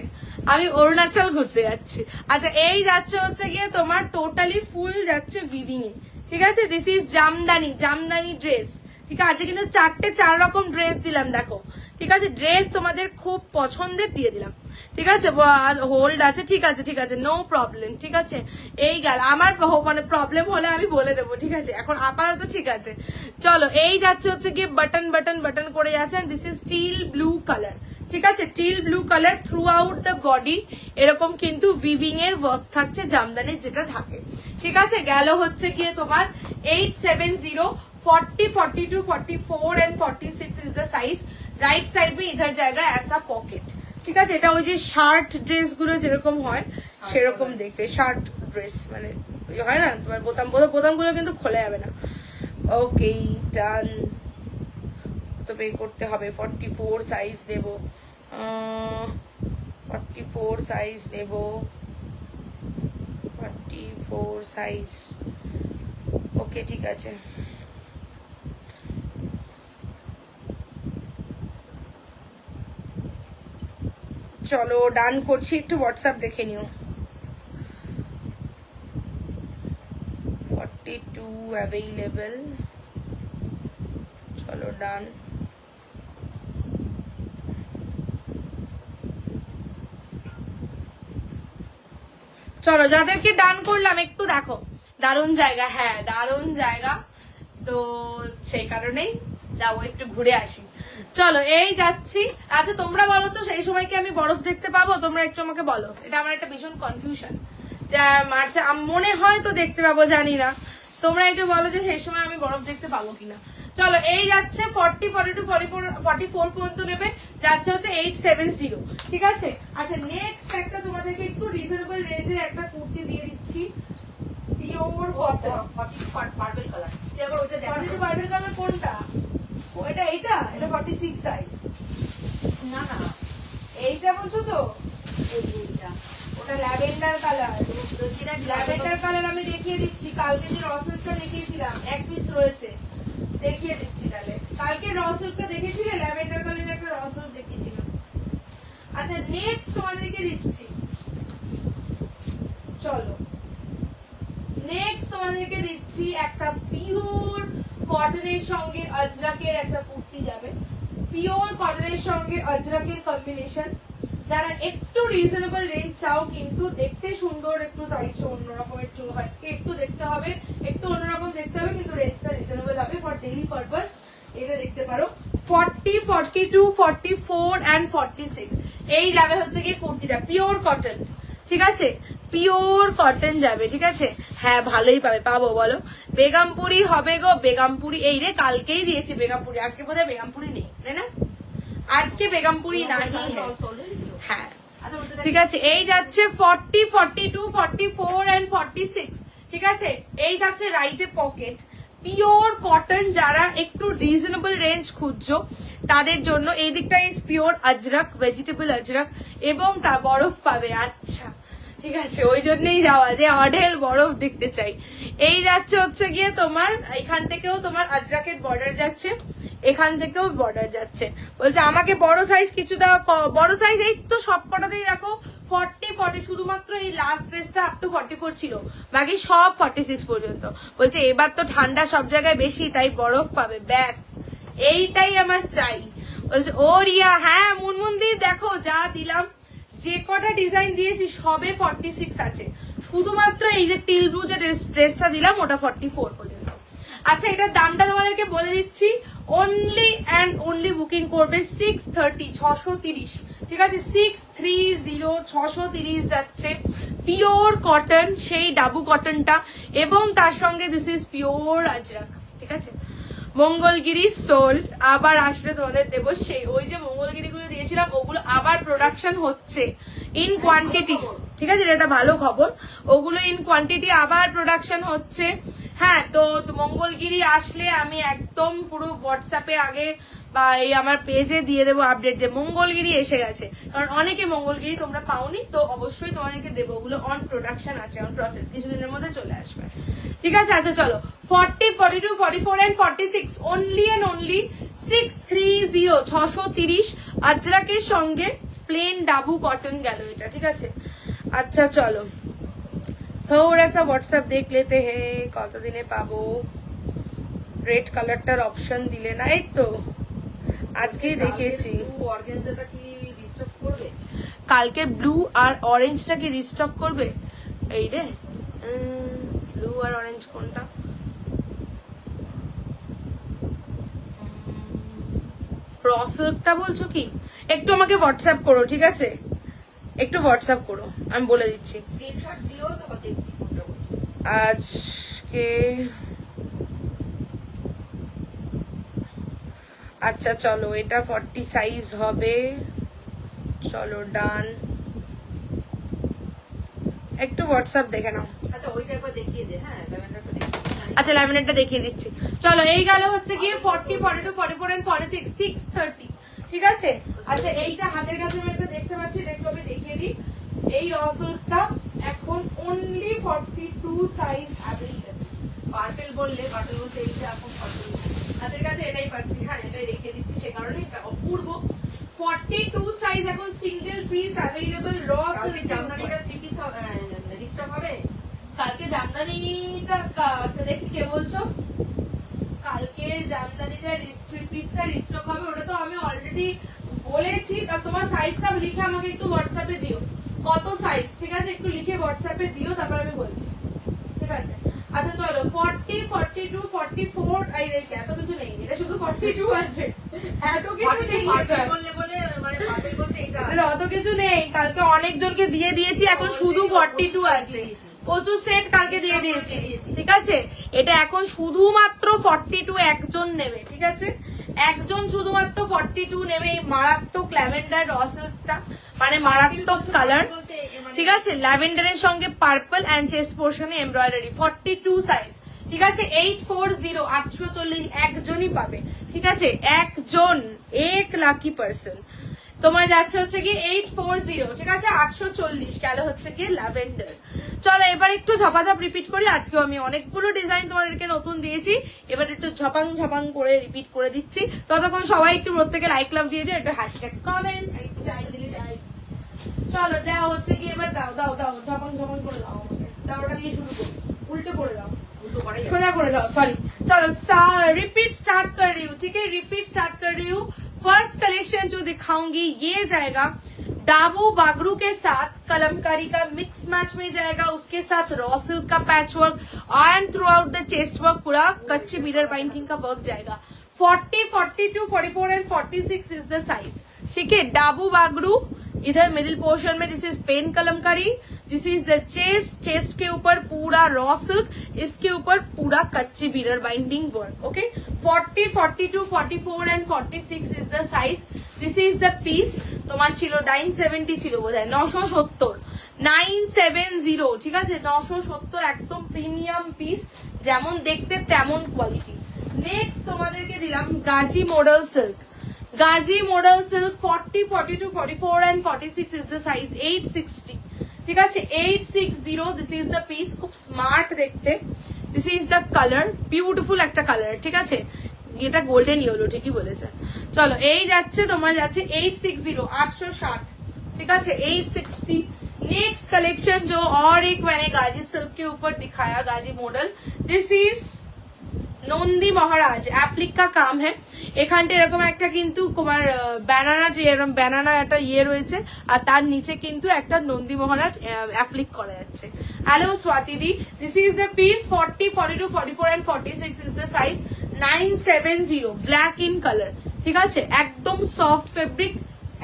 আমি অরুণাচল ঘুরতে যাচ্ছি। আচ্ছা এই যাচ্ছে হচ্ছে গিয়ে তোমার টোটালি ফুল যাচ্ছে উইভিং এ, ঠিক আছে। This is Jamdani, Jamdani dress, ঠিক আছে। আজকে কিন্তু 4 রকম ড্রেস দিলাম দেখো, ঠিক আছে। ড্রেস তোমাদের খুব পছন্দের দিয়ে দিলাম, ঠিক আছে। হোল্ড আছে, ঠিক আছে ঠিক আছে, নো প্রবলেম, ঠিক আছে। এই গেল আমার মানে প্রবলেম হলে আমি বলে দেবো, ঠিক আছে। এখন আপাতত ঠিক আছে। চলো এই যাচ্ছে হচ্ছে গিয়ে বাটন বাটন বাটন করে যাচ্ছে, this is steel blue colour, ঠিক আছে। Teal blue colour throughout the body, এরকম কিন্তু উইভিং এর ওয়ার্ক থাকছে জামদানির যেটা থাকে, ঠিক আছে। গেল হচ্ছে গিয়ে তোমার 870 40 42 44 and 46 is the size। Right side में इधर जाएगा ऐसा पॉकेट, ঠিক আছে। এটা ওই যে শার্ট ড্রেস গুলো যেরকম হয় সেরকম দেখতে, শার্ট ড্রেস মানে হয় না তোমার বোতাম গুলো কিন্তু খোলা যাবে না। ওকে ডান, তবে করতে হবে 44 সাইজ নেব, 44 সাইজ নেব, 44 সাইজ, ওকে ঠিক আছে। চলো ডান করছি, একটু হোয়াটসঅ্যাপ দেখে নিও। 42 অ্যাভেলেবল, চলো ডান। চলো যাদেরকে ডান করলাম একটু দেখো, দারুণ জায়গা, হ্যাঁ দারুণ জায়গা, তো সেই কারণেই যাবো একটু ঘুরে আসি। চলো এই যাচ্ছি। আচ্ছা তোমরা বলো তো সেই সময় কি আমি বরফ দেখতে পাবো? তোমরা একটু আমাকে বলো, এটা আমার একটা ভীষণ কনফিউশন, আচ্ছা মনে হয় তো দেখতে পাবো, জানি না, তোমরা একটু বলো যে সেই সময় আমি বরফ দেখতে পাবো কিনা। চলো এই যাচ্ছে 40 42 44 44 পর্যন্ত নেবে, যাচ্ছে হচ্ছে 870, ঠিক আছে। আচ্ছা নেক্সট একটা তোমাদেরকে একটু রিজনেবল রেঞ্জের একটা কুর্তি দিয়ে দিচ্ছি, পিওর কটন, পার্পল কালার। এবার ওইটা দেখো, পার্পল কালার কোনটা? এটা এটা 46 সাইজ, না না এইটা বলছো তো? এইটা ওটা ল্যাভেন্ডার কালার, ল্যাভেন্ডার কালার আমি দেখিয়ে দিচ্ছি। কালকে যে রসেলটা দেখিয়েছিলাম এক পিস রয়েছে, দেখিয়ে দিচ্ছি তাহলে। কালকে রসেলটা দেখেছিলে, ল্যাভেন্ডার কালারের একটা রসেল দেখিয়েছিলাম। আচ্ছা নেক্সট তোমাদেরকে দিচ্ছি, চলো নেক্সট তোমাদেরকে দিচ্ছি একটা পিওর কটনের সঙ্গে আজরাকের একটা কুর্তি যাবে, পিওর কটনের সঙ্গে আজরাকের কম্বিনেশন। যারা একটু রিজনেবল রেঞ্জ চাও কিন্তু দেখতে সুন্দর, একটু চাইছো অন্যরকম, একটু হাটকে একটু দেখতে হবে, একটু অন্যরকম দেখতে হবে, কিন্তু রেঞ্জটা রিজনেবল হবে ফর ডেইলি পারপাস, এটা দেখতে পারো। 40 42 44 and 46 এই যাবে হচ্ছে কি কুর্তিটা, পিওর কটন, ঠিক আছে, পিওর কটন যাবে, ঠিক আছে। হ্যাঁ ভালোই পাবো বলো। বেগমপুরি হবে গো, বেগমপুরি এই রে কালকেই দিয়েছি বেগমপুরি, আজকে বোধহয় বেগমপুরি নেই, তাই না? আজকে বেগমপুরি নাহি হ্যাঁ, ঠিক আছে। এই যাচ্ছে 40 42 44 and 46, ঠিক আছে। এই থাকছে রাইটে পকেট, পিওর কটন, যারা একটু রিজনেবল রেঞ্জ খুঁজছো তাদের জন্য এই দিকটা is pure Ajrak, vegetable Ajrak, এবং তা বরফ পাবে। আচ্ছা ঠিক আছে, ওই জন্যই যাওয়া যে অঢেল বরফ দেখতে চাই। এই যাচ্ছে হচ্ছে গিয়ে তোমার এখান থেকেও তোমার আজরাকের বর্ডার যাচ্ছে, এখান থেকেও বর্ডার যাচ্ছে। বলছে আমাকে বড় সাইজ কিছু দাও, বড় সাইজ এই তো সব কটাতেই দেখো 40 40, শুধুমাত্র এই লাস্ট ড্রেসটা আপ টু 44 ছিল, বাকি সব 46 পর্যন্ত। বলছে এবার তো ঠান্ডা সব জায়গায় বেশি, তাই বরফ পাবে, ব্যাস এইটাই আমার চাই। বলছে ও রিয়া, হ্যাঁ মুনমুন্দি দেখো যা দিলাম, যে কটা ডিজাইন দিয়েছি সবে 46 আছে, শুধুমাত্র এই যে টিল ব্লু যে ড্রেসটা দিলাম ওটা 44 পর্যন্ত। আচ্ছা এটার দামটা তোমাদেরকে বলে দিচ্ছি, অনলি অ্যান্ড অনলি বুকিং করবে 630, 630, ঠিক আছে 630, 630 যাচ্ছে। পিওর কটন, সেই ডাবু কটনটা, এবং তার সঙ্গে দিস ইজ পিওর আজরাক, ঠিক আছে। মঙ্গলগিরি সোল্ড, আবার আসলে তোমাদের দেবো সেই ওই যে মঙ্গলগিরি গুলো দিয়েছিলাম ওগুলো আবার প্রোডাকশন হচ্ছে ইন কোয়ান্টিটি, ঠিক আছে, এটা একটা ভালো খবর। ওগুলো ইন কোয়ান্টিটি আবার প্রোডাকশন হচ্ছে। হ্যাঁ, তো মঙ্গলগিরি আসলে আমি একদম পুরো হোয়াটসঅ্যাপে আগে বা এই আমার পেজে দিয়ে দেবো আপডেট যে মঙ্গলগিরি এসে গেছে, কারণ অনেকে মঙ্গলগিরি তোমরা পাওনি, তো অবশ্যই তোমাদেরকে দেবো। ওগুলো অন প্রোডাকশন আছে, অন প্রসেস, কিছুদিনের মধ্যে চলে আসবে, ঠিক আছে। আচ্ছা চলো 40, 42, 44 and 46 only and only 630, 630 আজরাকের সঙ্গে প্লেন ডাবু কটন গেল এটা, ঠিক আছে। अच्छा चलो थोड़ा सा व्हाट्सएप देख लेते हैं কত দিনে পাবো। রেড কালারটার অপশন দিলে না, এই তো আজকেই দেখিয়েছি। অর্গানজাটা কি রিস্টক করবে? কালকে ব্লু আর অরেঞ্জটা কি রিস্টক করবে? এই রে ব্লু আর অরেঞ্জ কোনটা? রসটা বলছো কি? একটু আমাকে হোয়াটসঅ্যাপ করো, ঠিক আছে, একটু হোয়াটসঅ্যাপ করো, আমি বলে দিচ্ছি। স্ক্রিনশট দিও তো দেখছি কোনটা বলছো। আজকে আচ্ছা চলো এটা 40 সাইজ হবে, চলো ডান। একটু হোয়াটসঅ্যাপ দেখে নাও। আচ্ছা ওইটা একবার দেখিয়ে দে। হ্যাঁ ল্যাভেন্ডারটা দেখিয়ে দে। আচ্ছা ল্যামিনেটটা দেখিয়ে দিচ্ছি। চলো এই গেল হচ্ছে গিয়ে 40, 42, 44 and 46, 630, ঠিক আছে। আচ্ছা এইটা হাতের কাছে আমি একটা দেখতে পাচ্ছি, এটা একটু আমি দেখিয়ে দিই। এই রসলটা এখন অনলি 42 সাইজ অ্যাভেলেবল। পার্পল বললে, পার্পল বলতে এইটা এখন পার্পল হাতের কাছে এটাই পাচ্ছি, হ্যাঁ এটাই দেখিয়ে দিচ্ছি, সে কারণে এটা অপূর্ব। 42 সাইজ এখন সিঙ্গেল পিস অ্যাভেলেবল রসল। জামদানিটা 3 পিস রিস্টক হবে। কালকে জামদানিটা দেখি কে বলছো, কালকে জামদানিটা পিসটা রিস্টক হবে, ওটা তো আমি অলরেডি বলেছি। আর তোমার সাইজটা লিখে আমাকে একটু হোয়াটসঅ্যাপে দিও, কত সাইজ, ঠিক আছে, একটু লিখে হোয়াটসঅ্যাপে দিও, তারপর আমি বলছি, ঠিক আছে। আচ্ছা চলো 40, 42, 44, এই এত কিছু নেই, এটা শুধু 42 আছে, এত কিছু নেই। পার্পল বললে বলে মানে পার্পল বলতে এইটা অত কিছু নেই, কালকে অনেকজনকে দিয়ে দিয়েছি, এখন শুধু 42 আছে। প্রচুর সেট কালকে দিয়ে দিয়েছি, ঠিক আছে। এটা এখন শুধুমাত্র 42 একজন নেবে, ঠিক আছে, একজন শুধুমাত্র 42 নেবে। এই মারাত্মক ল্যাভেন্ডার রসলটা, মানে মারাত্মক কালার, ঠিক আছে। ল্যাভেন্ডারের সঙ্গে পার্পল এন্ড চেস্ট পোর্শনে এমব্রয়ডারি, 42 সাইজ, ঠিক আছে। 840, 840 একজনই পাবে, ঠিক আছে, একজন, এক লাকি পার্সন। তোমার যাচ্ছে হচ্ছে কি 840, ঠিক আছে, 840 গেল হচ্ছে গিয়ে ল্যাভেন্ডার। চলো এবার একটু ঝপাঝপ রিপিট করি, আজকেও আমি অনেকগুলো ডিজাইন তোমাদেরকে নতুন দিয়েছি, এবার একটু ঝপাং ঝপাং করে রিপিট করে দিচ্ছি। ততক্ষণ সবাই একটু প্রত্যেকে লাইক লাভ দিয়ে দিও, একটু হ্যাশট্যাগ কমেন্টস দিলে যাই। চলো দাও হচ্ছে কি এবার দাও দাও দাও ঝপাং ঝপাং করে দাও আমাকে, দাও ওটা দিয়ে শুরু করো, উল্টো করে দাও, উল্টো করাই যাবে। सोजा করে দাও, সরি। चलो रिपीट स्टार्ट कर रही हूँ, ठीक है, रिपीट स्टार्ट कर रही हूँ। फर्स्ट कलेक्शन जो दिखाऊंगी ये जाएगा डाबू बागरू के साथ कलमकारी का मिक्स मैच में जाएगा, उसके साथ रॉ सिल्क का patch work and through out the chest work पूरा कच्चे मिरर बाइंडिंग का वर्क जाएगा। 40, 42, 44 एंड 46 इज द साइज, ठीक है। डाबू बागरू इधर मिडिल पोर्शन में this is pen kalamkari, this is the chest, chest के ऊपर पूरा रॉ सिल्क, इसके ऊपर पूरा कच्ची mirror binding work, okay. 40, 42, 44 and 46 is the size, this is the piece. তোমার ছিল 970 ছিল বোধহয়, 970, 970, ঠিক আছে, 970 একদম প্রিমিয়াম পিস, যেমন দেখতে তেমন কোয়ালিটি। নেক্সট তোমাদেরকে দিলাম Gazi model silk, Gazi model silk 40, 42, 44 and 46 is the size, 860, ঠিক আছে, 860, দিস ইজ দ্য পিস, খুব স্মার্ট দেখতে, this is the colour, beautiful একটা কালার, ঠিক আছে, এটা গোল্ডেন ইয়েলো, ঠিকই বলেছে। চলো এই যাচ্ছে তোমার যাচ্ছে 860, 860, ठीक है 860। नेक्स्ट कलेक्शन जो और एक मैंने गाजी सिल्क के ऊपर दिखाया, Gaji model, this is Nandi Maharaj applique কা কাম হ্যাঁ। এখানটা এরকম একটা কিন্তু তোমার ব্যানানা একটা ইয়ে রয়েছে, আর তার নিচে কিন্তু একটা নন্দী মহারাজ অ্যাপ্লিক করা যাচ্ছে। Hello Swati the, this is the piece 40, 42, 44 and 46 is the size. 970 black in colour, ঠিক আছে, একদম সফট ফেব্রিক,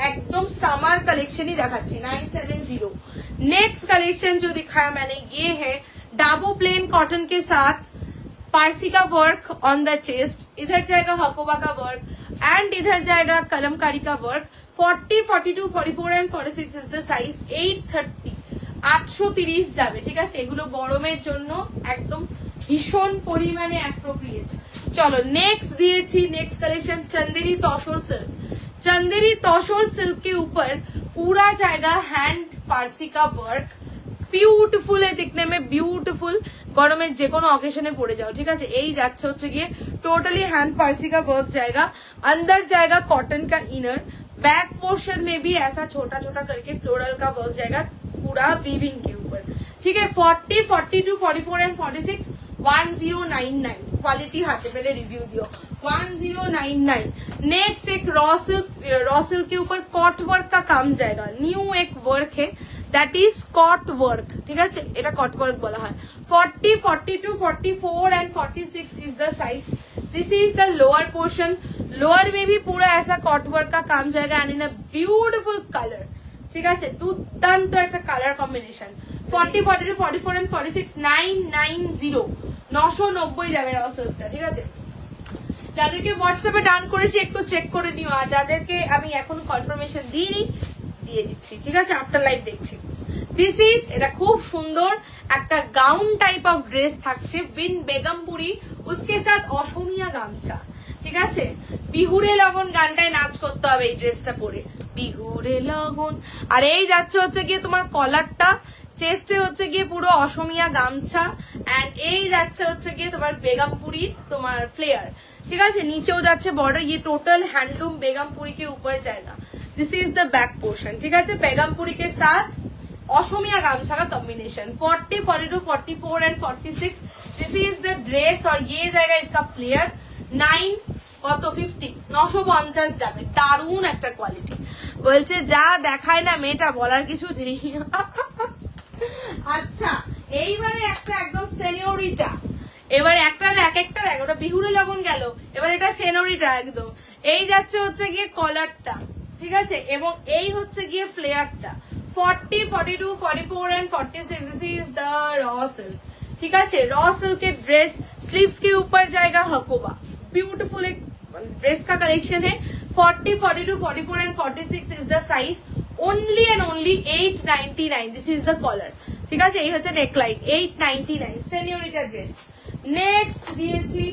एकदम समर कलेक्शन ही दिखाচ্ছি। 970। नेक्स्ट कलेक्शन जो दिखाया मैंने ये है डाबो प्लेन कॉटन के साथ पारसी का वर्क ऑन द चेस्ट, इधर जाएगा हकोबा का वर्क एंड इधर जाएगा कलमकारी का work. 40, 42, 44 and 46 is the size. 830 830 যাবে, ঠিক আছে। এগুলো গরমের জন্য একদম ভীষণ পরিমাণে অ্যাপ্রোপ্রিয়েট। চলো নেক্সট দিয়েছি, next collection Chanderi tussar silk. Chanderi tussar silk के ऊपर पूरा जाएगा हैंड पारसी का वर्क, বিউটিফুল है दिखने में, ब्यूटीफुल। গরমের যে কোনো অকেশনে পড়ে যাও, ঠিক আছে। এই যাচ্ছে হচ্ছে গিয়ে टोटली हैंड पारसी का वर्क जाएगा, अंदर जाएगा कॉटन का इनर, बैक पोर्शन में भी ऐसा छोटा छोटा करके फ्लोरल का वर्क जाएगा पूरा वीविंग के ऊपर, ठीक है। 40, 42, 44 एंड 46 1099 क्वालिटी हाथे पहले रिव्यू दियो 1099। नेक्स्ट एक रॉ सिल्क के ऊपर कॉट वर्क का काम जाएगा, न्यू एक वर्क है दैट इज कॉट वर्क, ठीक है, এটা कॉट वर्क बोला है। 40, 42, 44 and 46 is the size. This is the lower portion, lower में भी पूरा ऐसा कॉट वर्क का काम जाएगा and in a beautiful colour, ঠিক আছে, দুর্দান্ত একটা কালার কম্বিনেশন। 40, 42, 44 এন্ড 46 990 990 যাবে রস সিল্কটা, ঠিক আছে। যাদেরকে হোয়াটসঅ্যাপে ডান করেছি একটু চেক করে নিও, আর যাদেরকে আমি এখন কনফার্মেশন দিইনি দিয়ে দিচ্ছি, ঠিক আছে, আফটার লাইভ দেখছি। দিস ইজ, এটা খুব সুন্দর একটা গাউন টাইপ অফ ড্রেস থাকছে, বিন বেগমপুরি উসকে সাথ অসমিয়া গামছা, ঠিক আছে। বিহুরে লগন গানটায় নাচ করতে হবে এই ড্রেসটা পরে, বিহুরে লগন। আর এই যাচ্ছে হচ্ছে গিয়ে তোমার কলারটা, চেস্টে হচ্ছে গিয়ে পুরো অসমিয়া গামছা এন্ড এই যাচ্ছে হচ্ছে গিয়ে তোমার বেগমপুরি তোমার फ्लेयर, ठीक है। नीचे যাচ্ছে बॉर्डर, ये टोटल हैंडलूम बेगमपुरी के ऊपर जाएगा। This is the back portion, ठीक है, बेगमपुरी के साथ অসমিয়া গামছা का combination. 40, 42, 44 and 46 this is the dress और ये जाएगा इसका फ्लेयर। 9 কত 50 950 যাবে, দারুণ একটা কোয়ালিটি। বলছে যা দেখায় না মেয়েটা বলার কিছু নেই। আচ্ছা এইবারে একটা একদম সেনিয়রিটা, এবার একটা এক একটা ওটা বিহুরে লগন গেল, এবার এটা সেনিয়রিটা একদম। এই যাচ্ছে হচ্ছে গিয়ে কলারটা, ঠিক আছে, এবং এই হচ্ছে গিয়ে ফ্লেয়ারটা। 40, 42, 44 and 46 this is the raw silk, ठीक है। रॉ सिल्क के ड्रेस स्लीव्स के ऊपर जाएगा हकोबा, ब्यूटीफुल एक ड्रेस का कलेक्शन है। 40, 42, 44 and 46 is the size. Only and only 899 this is the colour, ঠিক আছে। এই হচ্ছে নেকলাইন 899 সেনিয়রিটা ড্রেস। নেক্সট দিয়েছি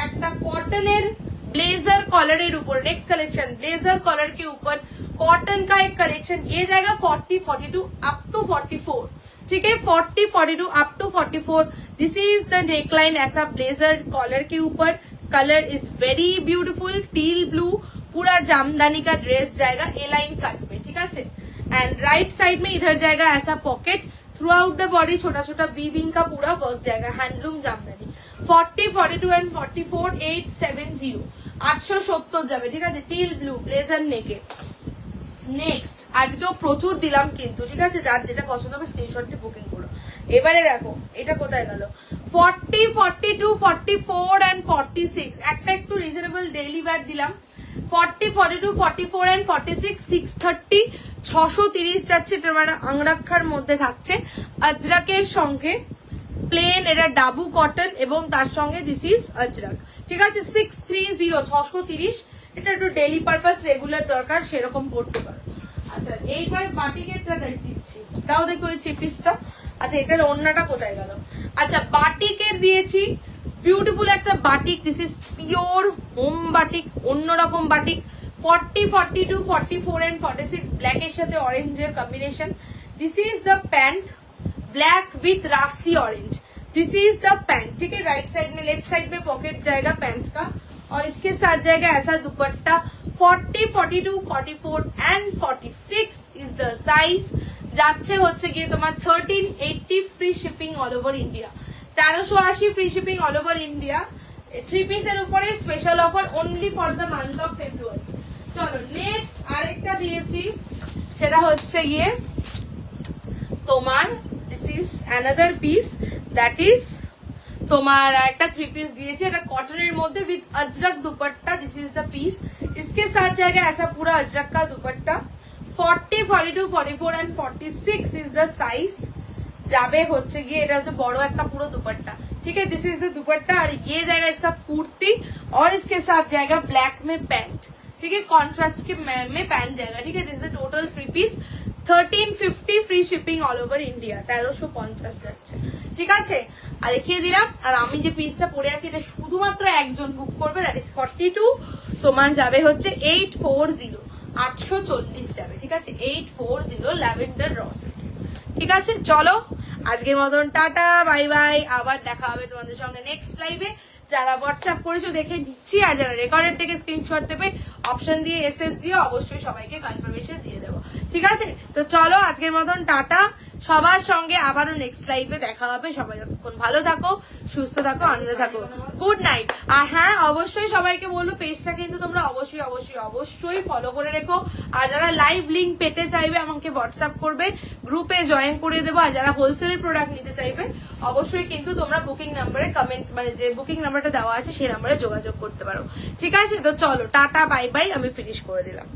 একটা কটনের ब्लेजर कॉलर ऊपर, नेक्स्ट कलेक्शन ब्लेजर कॉलर के ऊपर कॉटन का एक कलेक्शन, ये जाएगा 40, 42 अप टू 44, ठीक है। 40, 42 up to 44 this is the neckline, ऐसा ब्लेजर कॉलर के ऊपर। Colour is very beautiful, teal blue, पूरा जामदानी का ड्रेस जाएगा ए लाइन कट में, ठीक है। एंड राइट साइड में इधर जाएगा ऐसा pocket, through out the body छोटा छोटा वीविंग का पूरा वर्क जाएगा, हैंडलूम जामदानी। 40, 42 एंड 44 870 870 যাবে, ঠিক আছে। টিল ব্লু ব্লেজার নেকে। নেক্সট আজকেও প্রচুর দিলাম কিন্তু, ঠিক আছে, যার যেটা পছন্দ হবে স্ক্রিনশটটি বুকিং করো। এবারে দেখো এটা কোথায় গেল। 40, 42, 44 এন্ড 46 একটা একটু রিজনেবল ডেইলি ওয়্যার দিলাম। 40, 42, 44 এন্ড 46 630 630 যাচ্ছে, এটা মানে আংরাক্ষার মধ্যে থাকছে আজরাকের সঙ্গে প্লেন, এটা ডাবু কটন এবং তার সঙ্গে দিস ইজ আজরাক, ঠিক আছে। 630 630, এটা একটু ডেইলি পারপাস রেগুলার দরকার সেরকম পড়তে পারো। আচ্ছা এইবার বাটিকেরটা দিচ্ছি, তাও দেখো এই চিপিসটা। আচ্ছা এটার ওড়নাটা কোথায় গেল। আচ্ছা বাটিকের দিয়েছি বিউটিফুল একটা batik, this is pure home batik, অন্যরকম বাটিক। 40, 42, 44 एंड 46 ब्लैक এর সাথে অরেঞ্জের combination. This is the pant black with rusty orange, this is the pant, ठीक है। राइट साइड में लेफ्ट साइड में पॉकेट जाएगा पैंट का और इसके साथ जाएगा ऐसा dupatta. 40, 42, 44 and 46 is the size. যাচ্ছে হচ্ছে গিয়ে তোমার 1380 free shipping all over India, 1380 free shipping all over India. Three পিসের উপরে special offer only for the month of February. চলো নেক্সট আরেকটা দিয়েছি, সেটা হচ্ছে গিয়ে তোমার this is another piece, that is তোমার একটা থ্রি পিस दिए এটা कॉटन मध्य with ajrakh dupatta. This is the piece, इसके साथ जाएगा ऐसा पूरा अजरक का dupatta. 40, 42, 44 and 46 is the size. जाबे होच्छे गিয়ে এটা হচ্ছে বড় একটা পুরো दुपट्टा, ठीक है। दिस इज द दुपट्टा और ये जाएगा इसका कुर्ती और इसके साथ जाएगा ब्लैक में पैंट, ठीक है, कॉन्ट्रास्ट के में पैंट जाएगा, ठीक है। This is the total three piece 1350 free shipping all over India, 1350 যাচ্ছে, ঠিক আছে। আর দেখিয়ে দিলাম। আর আমি যে পিসটা পরে আছি এটা শুধুমাত্র একজন বুক করবে, দ্যাট ইজ 42। তোমার যাবে হচ্ছে 840, 840 যাবে, ঠিক আছে, 840 ল্যাভেন্ডার রসেট, ঠিক আছে। চলো আজকের মতন টাটা বাই বাই, আবার দেখা হবে তোমাদের সঙ্গে নেক্সট লাইভে। যারা হোয়াটসঅ্যাপ করেছো দেখে নিচ্ছি, আর যারা রেকর্ডের থেকে স্ক্রিনশট দেবে অপশন দিয়ে এসএস দিয়ে অবশ্যই সবাইকে কনফার্মেশন দিয়ে দেবো, ঠিক আছে। তো চলো আজকের মতন টাটা, সবার সঙ্গে আবারও নেক্সট লাইভে দেখা হবে। সবাই যতক্ষণ ভালো থাকো, সুস্থ থাকো, আনন্দে থাকো, গুড নাইট। আর হ্যাঁ অবশ্যই সবাইকে বলবো পেজটা কিন্তু তোমরা অবশ্যই অবশ্যই অবশ্যই ফলো করে রেখো। আর যারা লাইভ লিঙ্ক পেতে চাইবে আমাকে হোয়াটসঅ্যাপ করবে, গ্রুপে জয়েন করে দেবো। আর যারা হোলসেলের প্রোডাক্ট নিতে চাইবে অবশ্যই কিন্তু তোমরা বুকিং নাম্বারে কমেন্ট, মানে যে বুকিং নাম্বারটা দেওয়া আছে সেই নাম্বারে যোগাযোগ করতে পারো, ঠিক আছে। তো চলো টাটা বাই বাই, আমি ফিনিশ করে দিলাম।